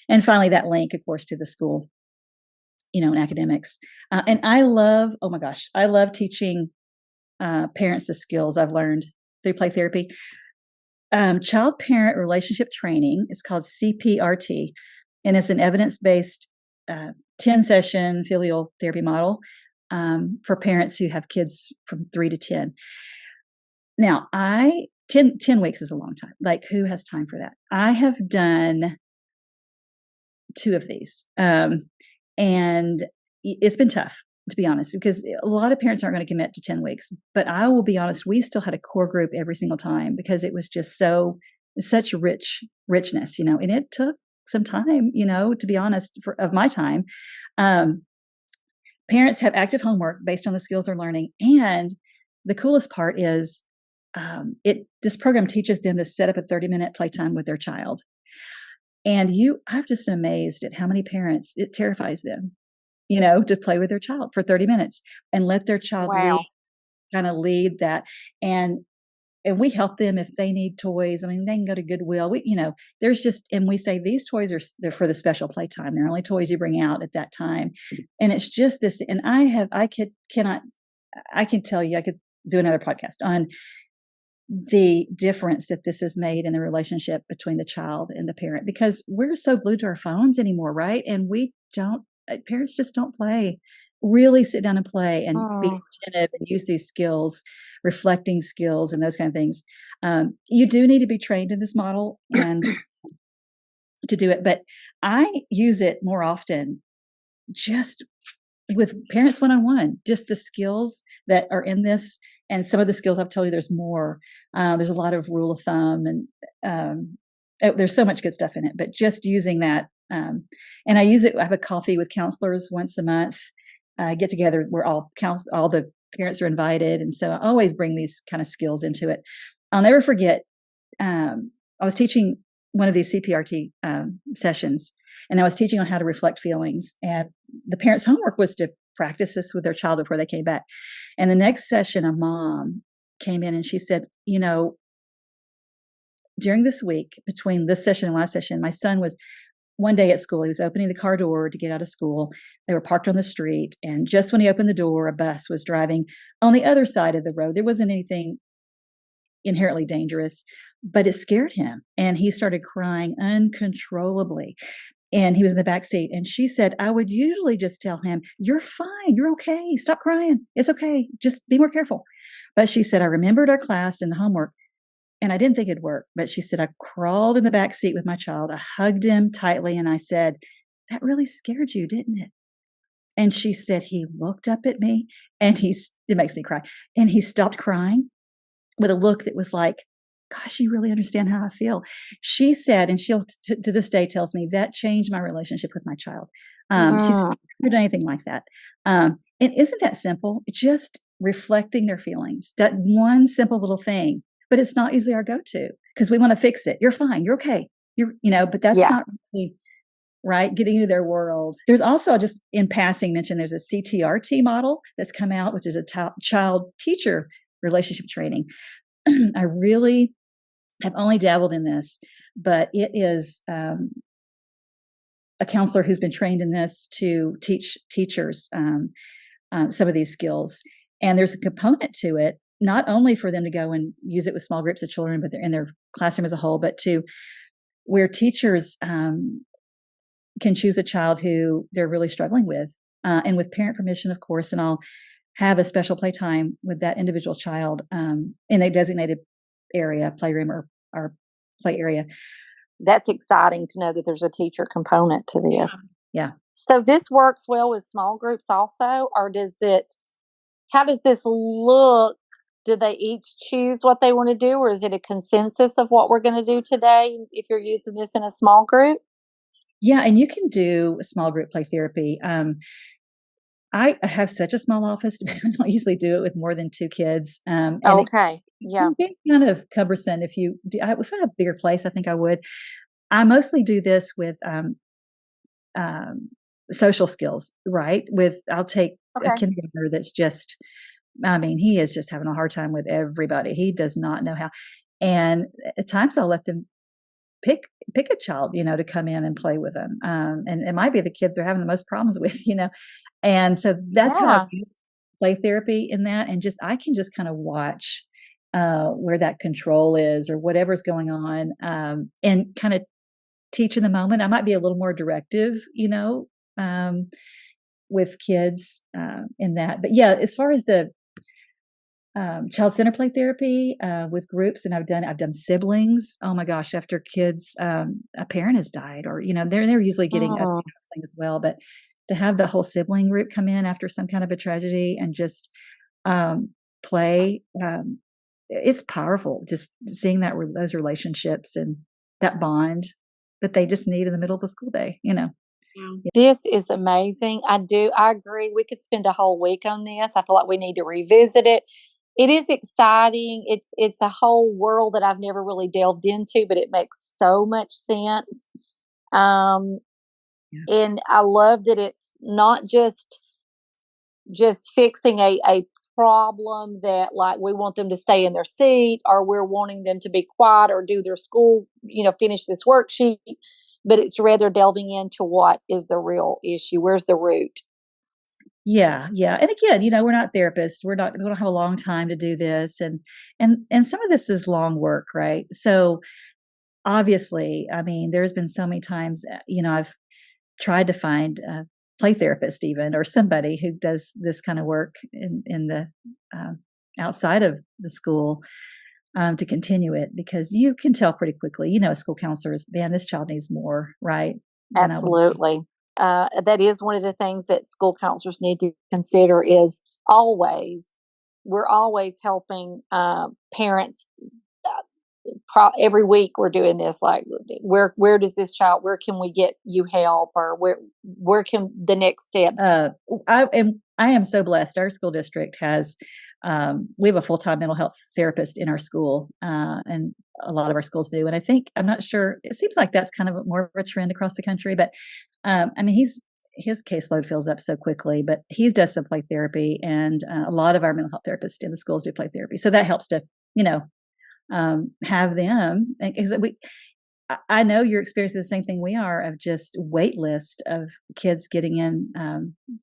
And finally, that link, of course, to the school, in academics. And I love, oh my gosh, I love teaching parents the skills I've learned through play therapy. Child parent relationship training. It's called CPRT, and it's an evidence-based 10-session filial therapy model for parents who have kids from 3 to 10. Now, 10 weeks is a long time. Like, who has time for that? I have done 2 of these, and it's been tough, to be honest, because a lot of parents aren't going to commit to 10 weeks. But I will be honest, we still had a core group every single time because it was just such richness, and it took some time, to be honest, of my time. Parents have active homework based on the skills they're learning. And the coolest part is this program teaches them to set up a 30-minute playtime with their child. And I'm just amazed at how many parents, it terrifies them, to play with their child for 30 minutes and let their child lead that. And we help them if they need toys. I mean, they can go to Goodwill. And we say they're for the special playtime. They're only toys you bring out at that time. And it's just this. And I can tell you, I could do another podcast on the difference that this has made in the relationship between the child and the parent, because we're so glued to our phones anymore, right? And parents just don't really sit down and play and be attentive and use these skills, reflecting skills and those kind of things. You do need to be trained in this model and to do it, but I use it more often just with parents one-on-one, just the skills that are in this. And some of the skills I've told you, there's more. There's a lot of rule of thumb, and there's so much good stuff in it. But just using that, and I use it. I have a coffee with counselors once a month. Get together where all the parents are invited, and so I always bring these kind of skills into it. I'll never forget. I was teaching one of these CPRT sessions, and I was teaching on how to reflect feelings. And the parents' homework was to practice this with their child before they came back. And the next session, a mom came in and she said, during this week between this session and last session, my son was one day at school. He was opening the car door to get out of school. They were parked on the street. And just when he opened the door, a bus was driving on the other side of the road. There wasn't anything inherently dangerous, but it scared him. And he started crying uncontrollably. And he was in the back seat. And she said, I would usually just tell him, you're fine. You're okay. Stop crying. It's okay. Just be more careful. But she said, I remembered our class and the homework. And I didn't think it'd work. But she said, I crawled in the back seat with my child. I hugged him tightly. And I said, that really scared you, didn't it? And she said, he looked up at me and it makes me cry. And he stopped crying with a look that was like, gosh, you really understand how I feel. She said, and she'll to this day tells me that changed my relationship with my child. She said, I've never done anything like that. And isn't that simple? Just reflecting their feelings, that one simple little thing, but it's not usually our go-to because we want to fix it. You're fine. You're okay. But that's not really right. Getting into their world. There's also, just in passing mention, there's a CTRT model that's come out, which is a child teacher relationship training. I really have only dabbled in this, but it is a counselor who's been trained in this to teach teachers some of these skills. And there's a component to it, not only for them to go and use it with small groups of children, but in their classroom as a whole, but to where teachers can choose a child who they're really struggling with, and with parent permission, of course, and I'll have a special playtime with that individual child in a designated area, playroom or play area. That's exciting to know that there's a teacher component to this. Yeah. So this works well with small groups also, or how does this look? Do they each choose what they want to do, or is it a consensus of what we're going to do today if you're using this in a small group? Yeah, and you can do small group play therapy. I have such a small office. I don't usually do it with more than 2 kids. And Okay. it Yeah. can be kind of cumbersome if you do. If I had a bigger place, I think I would. I mostly do this with um, social skills, right? I'll take a Okay. kindergartner that's just, I mean, he is just having a hard time with everybody. He does not know how. And at times I'll let them pick a child, to come in and play with them. And it might be the kid they're having the most problems with. And so that's how I Yeah. use play therapy in that. And I can just kind of watch where that control is or whatever's going on, and kind of teach in the moment. I might be a little more directive, um, with kids in that. But yeah, as far as the child center play therapy with groups, and I've done siblings. Oh my gosh, after kids, a parent has died, or they're usually getting a Mm. counseling as well. But to have the whole sibling group come in after some kind of a tragedy and just play, it's powerful. Just seeing those relationships and that bond that they just need in the middle of the school day. Yeah. This is amazing. I agree. We could spend a whole week on this. I feel like we need to revisit it. It is exciting. It's a whole world that I've never really delved into, but it makes so much sense. Um, Yeah. and I love that it's not just fixing a problem that, like, we want them to stay in their seat, or we're wanting them to be quiet or do their school, finish this worksheet, but it's rather delving into what is the real issue. Where's the root? Yeah, yeah. And again, we're not therapists. We don't have a long time to do this, and some of this is long work, right? So obviously, I mean, there's been so many times, I've tried to find a play therapist even, or somebody who does this kind of work in the um, outside of the school, to continue it, because you can tell pretty quickly, school counselors, man, this child needs more, right? Than I would. Absolutely. That is one of the things that school counselors need to consider is always, we're always helping parents. Every week we're doing this, like, where does this child, where can we get you help, or where can the next step. I am so blessed. Our school district has, we have a full-time mental health therapist in our school, and a lot of our schools do. And I'm not sure, it seems like that's kind of more of a trend across the country, but I mean, his caseload fills up so quickly, but he does some play therapy, and a lot of our mental health therapists in the schools do play therapy. So that helps to, have them, because I know you're experiencing the same thing we are, of just wait list of kids getting in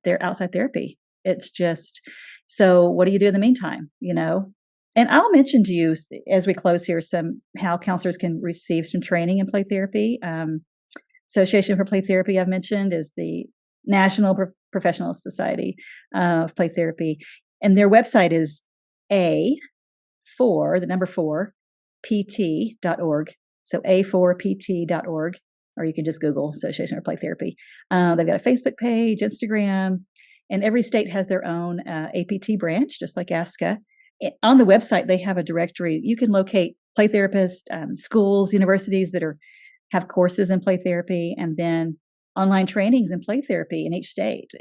their outside therapy. It's just, so what do you do in the meantime? And I'll mention to you as we close here how counselors can receive some training in play therapy. Association for Play Therapy, I've mentioned, is the National Professional Society of Play Therapy, and their website is the number 4 pt.org. So a4pt.org, or you can just Google Association for Play Therapy. They've got a Facebook page, Instagram, and every state has their own APT branch, just like ASCA. On the website, they have a directory. You can locate play therapists, schools, universities that have courses in play therapy, and then online trainings in play therapy in each state,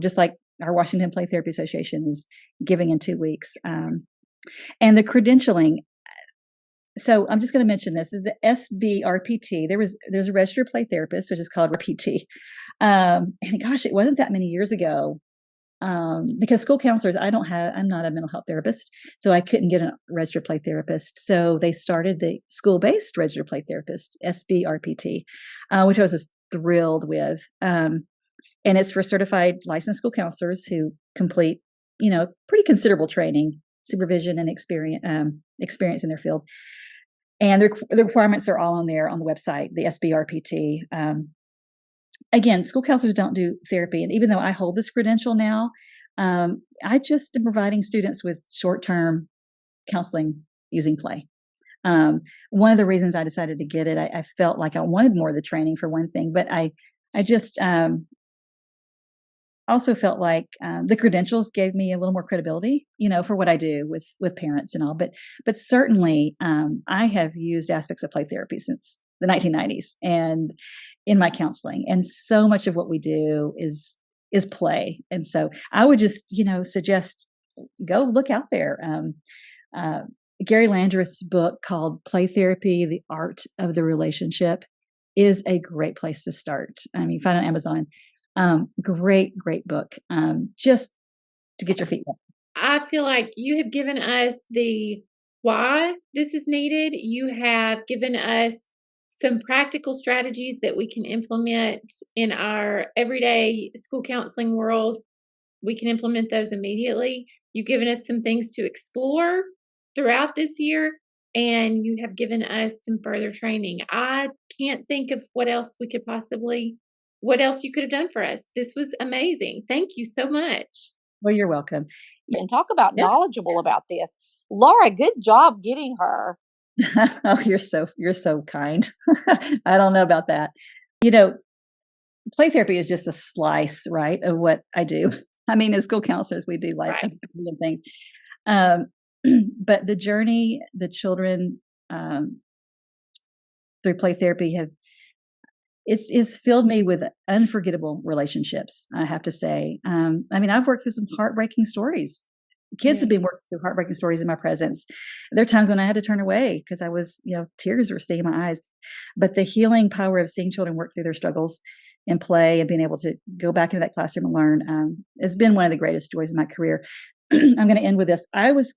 just like our Washington Play Therapy Association is giving in 2 weeks. And the credentialing. So I'm just going to mention this is the SBRPT. There's a registered play therapist, which is called RPT. And gosh, it wasn't that many years ago. Because school counselors, I'm not a mental health therapist, so I couldn't get a registered play therapist. So they started the school-based registered play therapist, SBRPT, which I was just thrilled with. And it's for certified licensed school counselors who complete, pretty considerable training, supervision, and experience in their field. And the requirements are all on there on the website, the SBRPT. Again, school counselors don't do therapy. And even though I hold this credential now, I just am providing students with short-term counseling using play. One of the reasons I decided to get it, I felt like I wanted more of the training, for one thing, but I just also felt like the credentials gave me a little more credibility, for what I do with parents and all. But certainly, I have used aspects of play therapy since the 1990s and in my counseling. And so much of what we do is is play. And so I would just, suggest go look out there. Gary Landreth's book called Play Therapy, The Art of the Relationship is a great place to start. I mean, find it on Amazon. Great book. Just to get your feet wet. I feel like you have given us the why this is needed. You have given us some practical strategies that we can implement in our everyday school counseling world. We can implement those immediately. You've given us some things to explore throughout this year, and you have given us some further training. I can't think of what else you could have done for us. This was amazing. Thank you so much. Well, you're welcome. And talk about knowledgeable about this. Laura, good job getting her. Oh, you're so kind. I don't know about that. Play therapy is just a slice, right, of what I do. I mean, as school counselors, we do life and things. But the journey, the children through play therapy it's filled me with unforgettable relationships, I have to say. I mean, I've worked through some heartbreaking stories. Kids have been working through heartbreaking stories in my presence. There are times when I had to turn away because I was, tears were staying in my eyes. But the healing power of seeing children work through their struggles and play and being able to go back into that classroom and learn has been one of the greatest joys of my career. I'm going to end with this. I was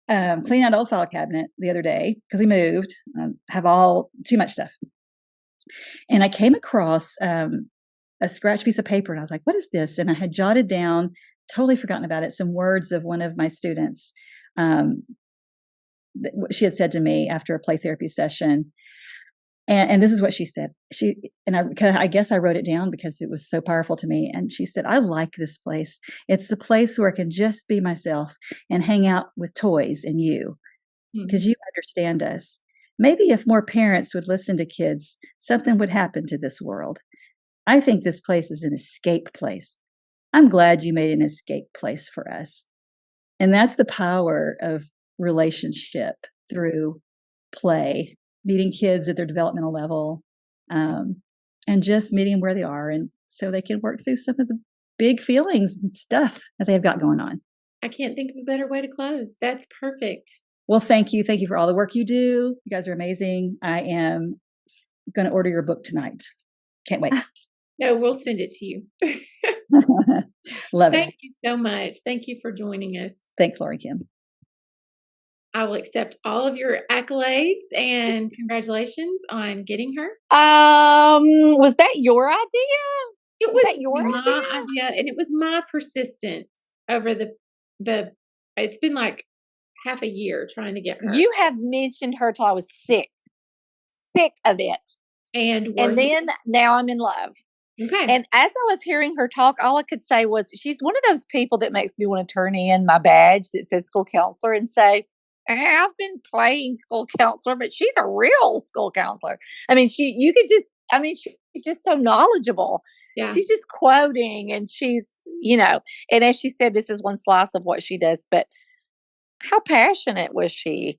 cleaning out an old file cabinet the other day because we moved, have too much stuff. And I came across a scratch piece of paper and I was like, what is this? And I had jotted down, totally forgotten about it, some words of one of my students. She had said to me after a play therapy session. And this is what she said. I guess I wrote it down because it was so powerful to me. And she said, I like this place. It's a place where I can just be myself and hang out with toys and you, because you understand us. Maybe if more parents would listen to kids, something would happen to this world. I think this place is an escape place. I'm glad you made an escape place for us. And that's the power of relationship through play, meeting kids at their developmental level, and just meeting where they are. And so they can work through some of the big feelings and stuff that they've got going on. I can't think of a better way to close. That's perfect. Well, thank you. Thank you for all the work you do. You guys are amazing. I am going to order your book tonight. Can't wait. No, we'll send it to you. Love it. Thank you so much. Thank you for joining us. Thanks, Lori Kim. I will accept all of your accolades and congratulations on getting her. Was that your idea? It was my idea, and it was my persistence over the. It's been like half a year trying to get her. You have mentioned her till I was sick of it, and then now I'm in love. Okay. And as I was hearing her talk, all I could say was, she's one of those people that makes me want to turn in my badge that says school counselor and say, I've been playing school counselor, but she's a real school counselor. I mean, she's just so knowledgeable. Yeah. She's just quoting and she's, and as she said, this is one slice of what she does, but how passionate was she?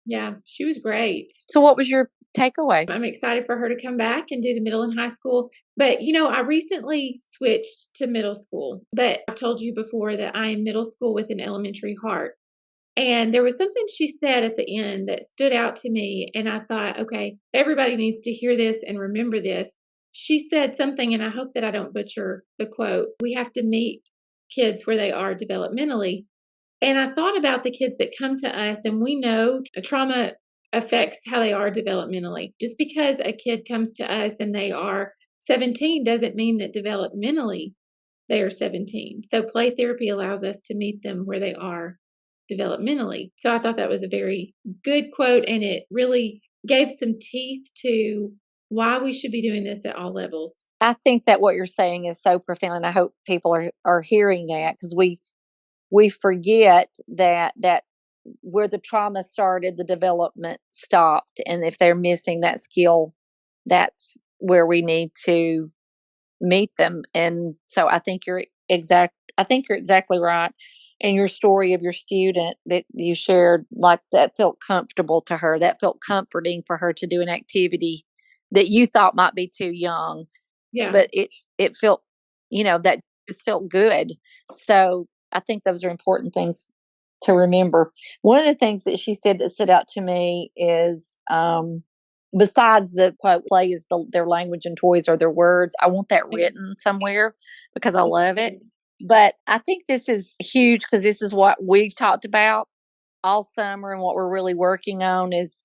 Yeah, she was great. So what was your takeaway? I'm excited for her to come back and do the middle and high school. But, I recently switched to middle school, but I've told you before that I am middle school with an elementary heart. And there was something she said at the end that stood out to me. And I thought, okay, everybody needs to hear this and remember this. She said something, and I hope that I don't butcher the quote. We have to meet kids where they are developmentally. And I thought about the kids that come to us, and we know trauma affects how they are developmentally. Just because a kid comes to us and they are 17 doesn't mean that developmentally they are 17. So play therapy allows us to meet them where they are developmentally. So I thought that was a very good quote, and it really gave some teeth to why we should be doing this at all levels. I think that what you're saying is so profound, and I hope people are hearing that, because we forget that where the trauma started, the development stopped. And if they're missing that skill, that's where we need to meet them. And so I think you're exactly right. And your story of your student that you shared, like, that felt comfortable to her, that felt comforting for her to do an activity that you thought might be too young. Yeah. But it felt, that just felt good. So I think those are important things to remember. One of the things that she said that stood out to me is, besides the quote, play is their language and toys are their words. I want that written somewhere because I love it. But I think this is huge because this is what we've talked about all summer, and what we're really working on is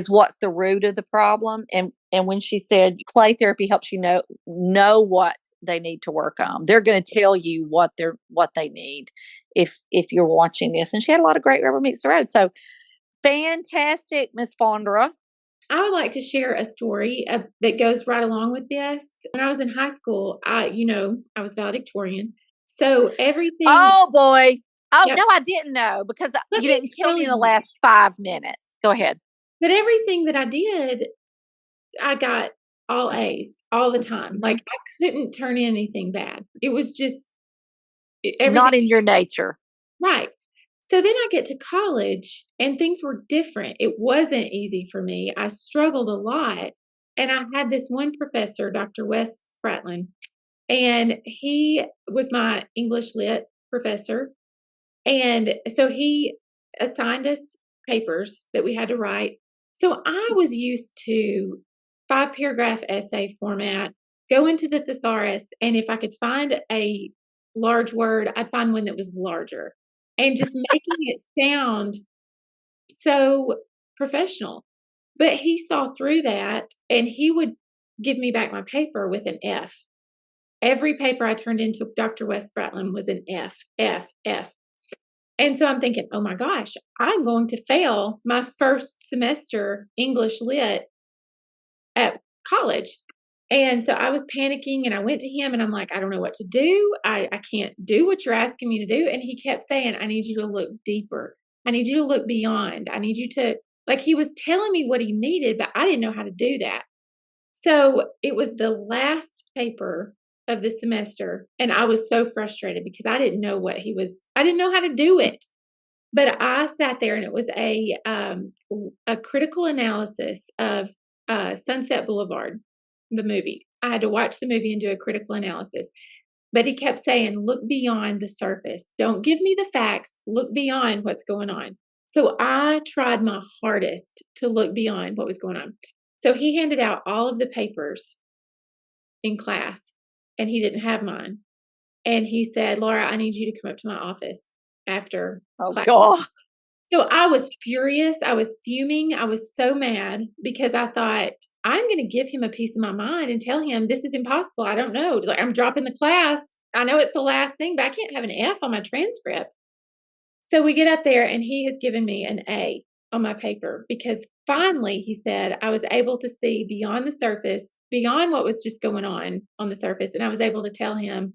what's the root of the problem. And when she said play therapy helps you know what they need to work on, they're going to tell you what they need if you're watching this. And she had a lot of great rubber meets the road. So fantastic, Miss Fondra. I would like to share a story that goes right along with this. When I was in high school, I was valedictorian. So everything. Oh boy. Oh, Yep. no, I didn't know because Let you me didn't tell me in the you. last 5 minutes. Go ahead. But everything that I did, I got all A's all the time. Like I couldn't turn in anything bad. It was just everything. Not in your nature. Right. So then I get to college and things were different. It wasn't easy for me. I struggled a lot. And I had this one professor, Dr. Wes Spratlin, and he was my English Lit professor. And so he assigned us papers that we had to write. So I was used to 5-paragraph essay format, go into the thesaurus, and if I could find a large word, I'd find one that was larger and just making it sound so professional. But he saw through that and he would give me back my paper with an F. Every paper I turned into Dr. Wes Spratlin was an F, F, F. And so I'm thinking, oh my gosh, I'm going to fail my first semester English Lit at college. And so I was panicking and I went to him and I'm like, I don't know what to do. I can't do what you're asking me to do. And he kept saying, I need you to look deeper. I need you to look beyond. I need you to, like, he was telling me what he needed, but I didn't know how to do that. So it was the last paper of the semester. And I was so frustrated because I didn't know I didn't know how to do it. But I sat there and it was a critical analysis of Sunset Boulevard, the movie. I had to watch the movie and do a critical analysis. But he kept saying, look beyond the surface. Don't give me the facts. Look beyond what's going on. So I tried my hardest to look beyond what was going on. So he handed out all of the papers in class and he didn't have mine. And he said, Laura, I need you to come up to my office after class. God. So I was furious. I was fuming. I was so mad because I thought, I'm going to give him a piece of my mind and tell him this is impossible. I don't know. Like, I'm dropping the class. I know it's the last thing, but I can't have an F on my transcript. So we get up there and he has given me an A on my paper because finally, he said, I was able to see beyond the surface, beyond what was just going on the surface. And I was able to tell him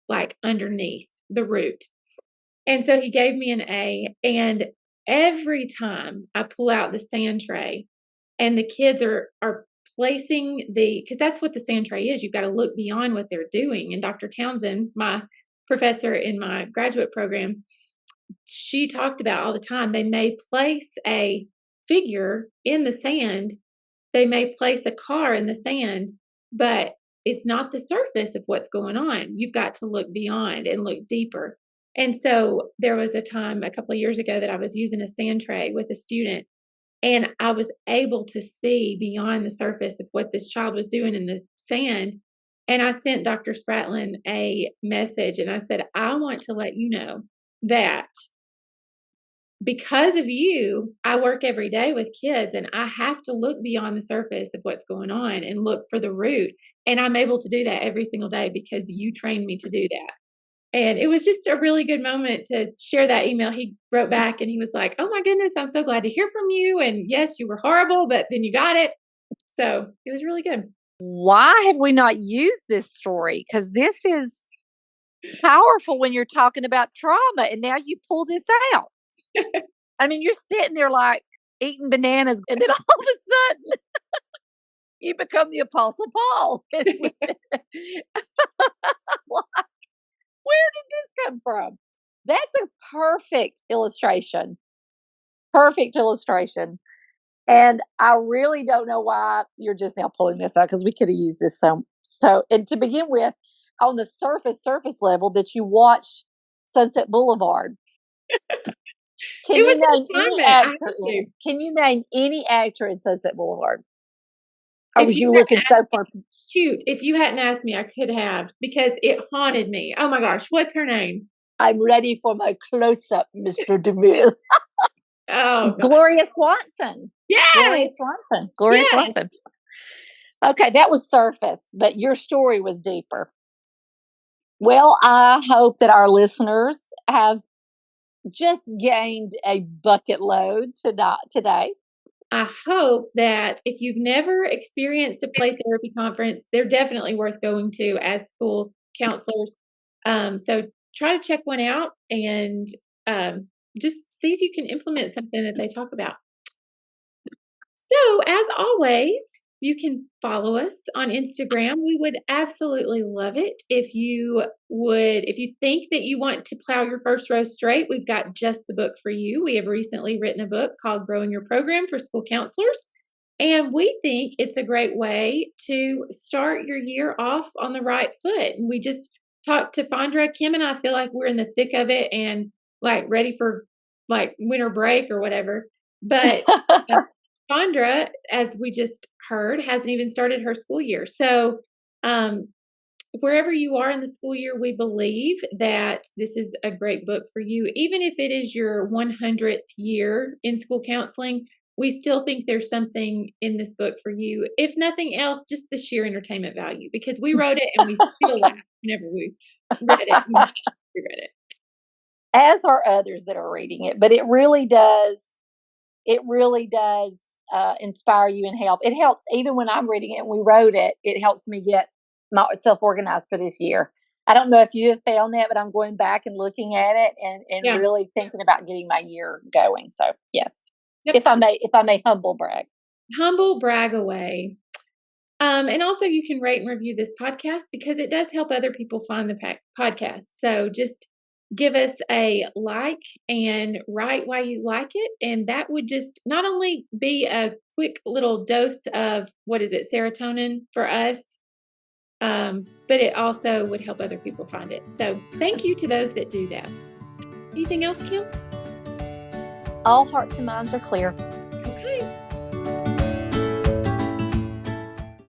like underneath the root. And so he gave me an A. And every time I pull out the sand tray and the kids are placing because that's what the sand tray is. You've got to look beyond what they're doing. And Dr. Townsend, my professor in my graduate program, she talked about all the time, they may place a figure in the sand. They may place a car in the sand, but it's not the surface of what's going on. You've got to look beyond and look deeper. And so there was a time a couple of years ago that I was using a sand tray with a student and I was able to see beyond the surface of what this child was doing in the sand. And I sent Dr. Spratlin a message and I said, I want to let you know that because of you, I work every day with kids and I have to look beyond the surface of what's going on and look for the root. And I'm able to do that every single day because you trained me to do that. And it was just a really good moment to share that email. He wrote back and he was like, oh my goodness, I'm so glad to hear from you. And yes, you were horrible, but then you got it. So it was really good. Why have we not used this story? Because this is powerful when you're talking about trauma. And now you pull this out. I mean, you're sitting there like eating bananas. And then all of a sudden, you become the Apostle Paul. Where did this come from? That's a perfect illustration. Perfect illustration. And I really don't know why you're just now pulling this out because we could have used this so. And to begin with, on the surface level that you watch Sunset Boulevard. Can It was you an name any assignment. I had actor? to. Can you name any actor in Sunset Boulevard? Or If was you you hadn't looking so far? Shoot, if you hadn't asked me, I could have, because it haunted me. Oh my gosh, what's her name? I'm ready for my close-up, Mr. DeMille. Oh, God. Gloria Swanson. Gloria Yes, Swanson. Gloria yes. Swanson. Okay, that was surface, but your story was deeper. Well, I hope that our listeners have just gained a bucket load today. I hope that if you've never experienced a play therapy conference, they're definitely worth going to as school counselors. So try to check one out and just see if you can implement something that they talk about. So, as always, you can follow us on Instagram. We would absolutely love it if you think that you want to plow your first row straight, we've got just the book for you. We have recently written a book called Growing Your Program for School Counselors. And we think it's a great way to start your year off on the right foot. And we just talked to Fondra. Kim and I feel like we're in the thick of it and like ready for like winter break or whatever. But Fondra, as we just heard, hasn't even started her school year. So, wherever you are in the school year, we believe that this is a great book for you. Even if it is your 100th year in school counseling, we still think there's something in this book for you. If nothing else, just the sheer entertainment value, because we wrote it and we still laugh whenever we read it. We read it. As are others that are reading it, but it really does inspire you and help. It helps even when I'm reading it and we wrote it, it helps me get myself organized for this year. I don't know if you have found that, but I'm going back and looking at it and really thinking about getting my year going. So yes, if I may humble brag away. And also you can rate and review this podcast because it does help other people find the podcast. So just give us a like and write why you like it. And that would just not only be a quick little dose of, serotonin for us, but it also would help other people find it. So thank you to those that do that. Anything else, Kim? All hearts and minds are clear.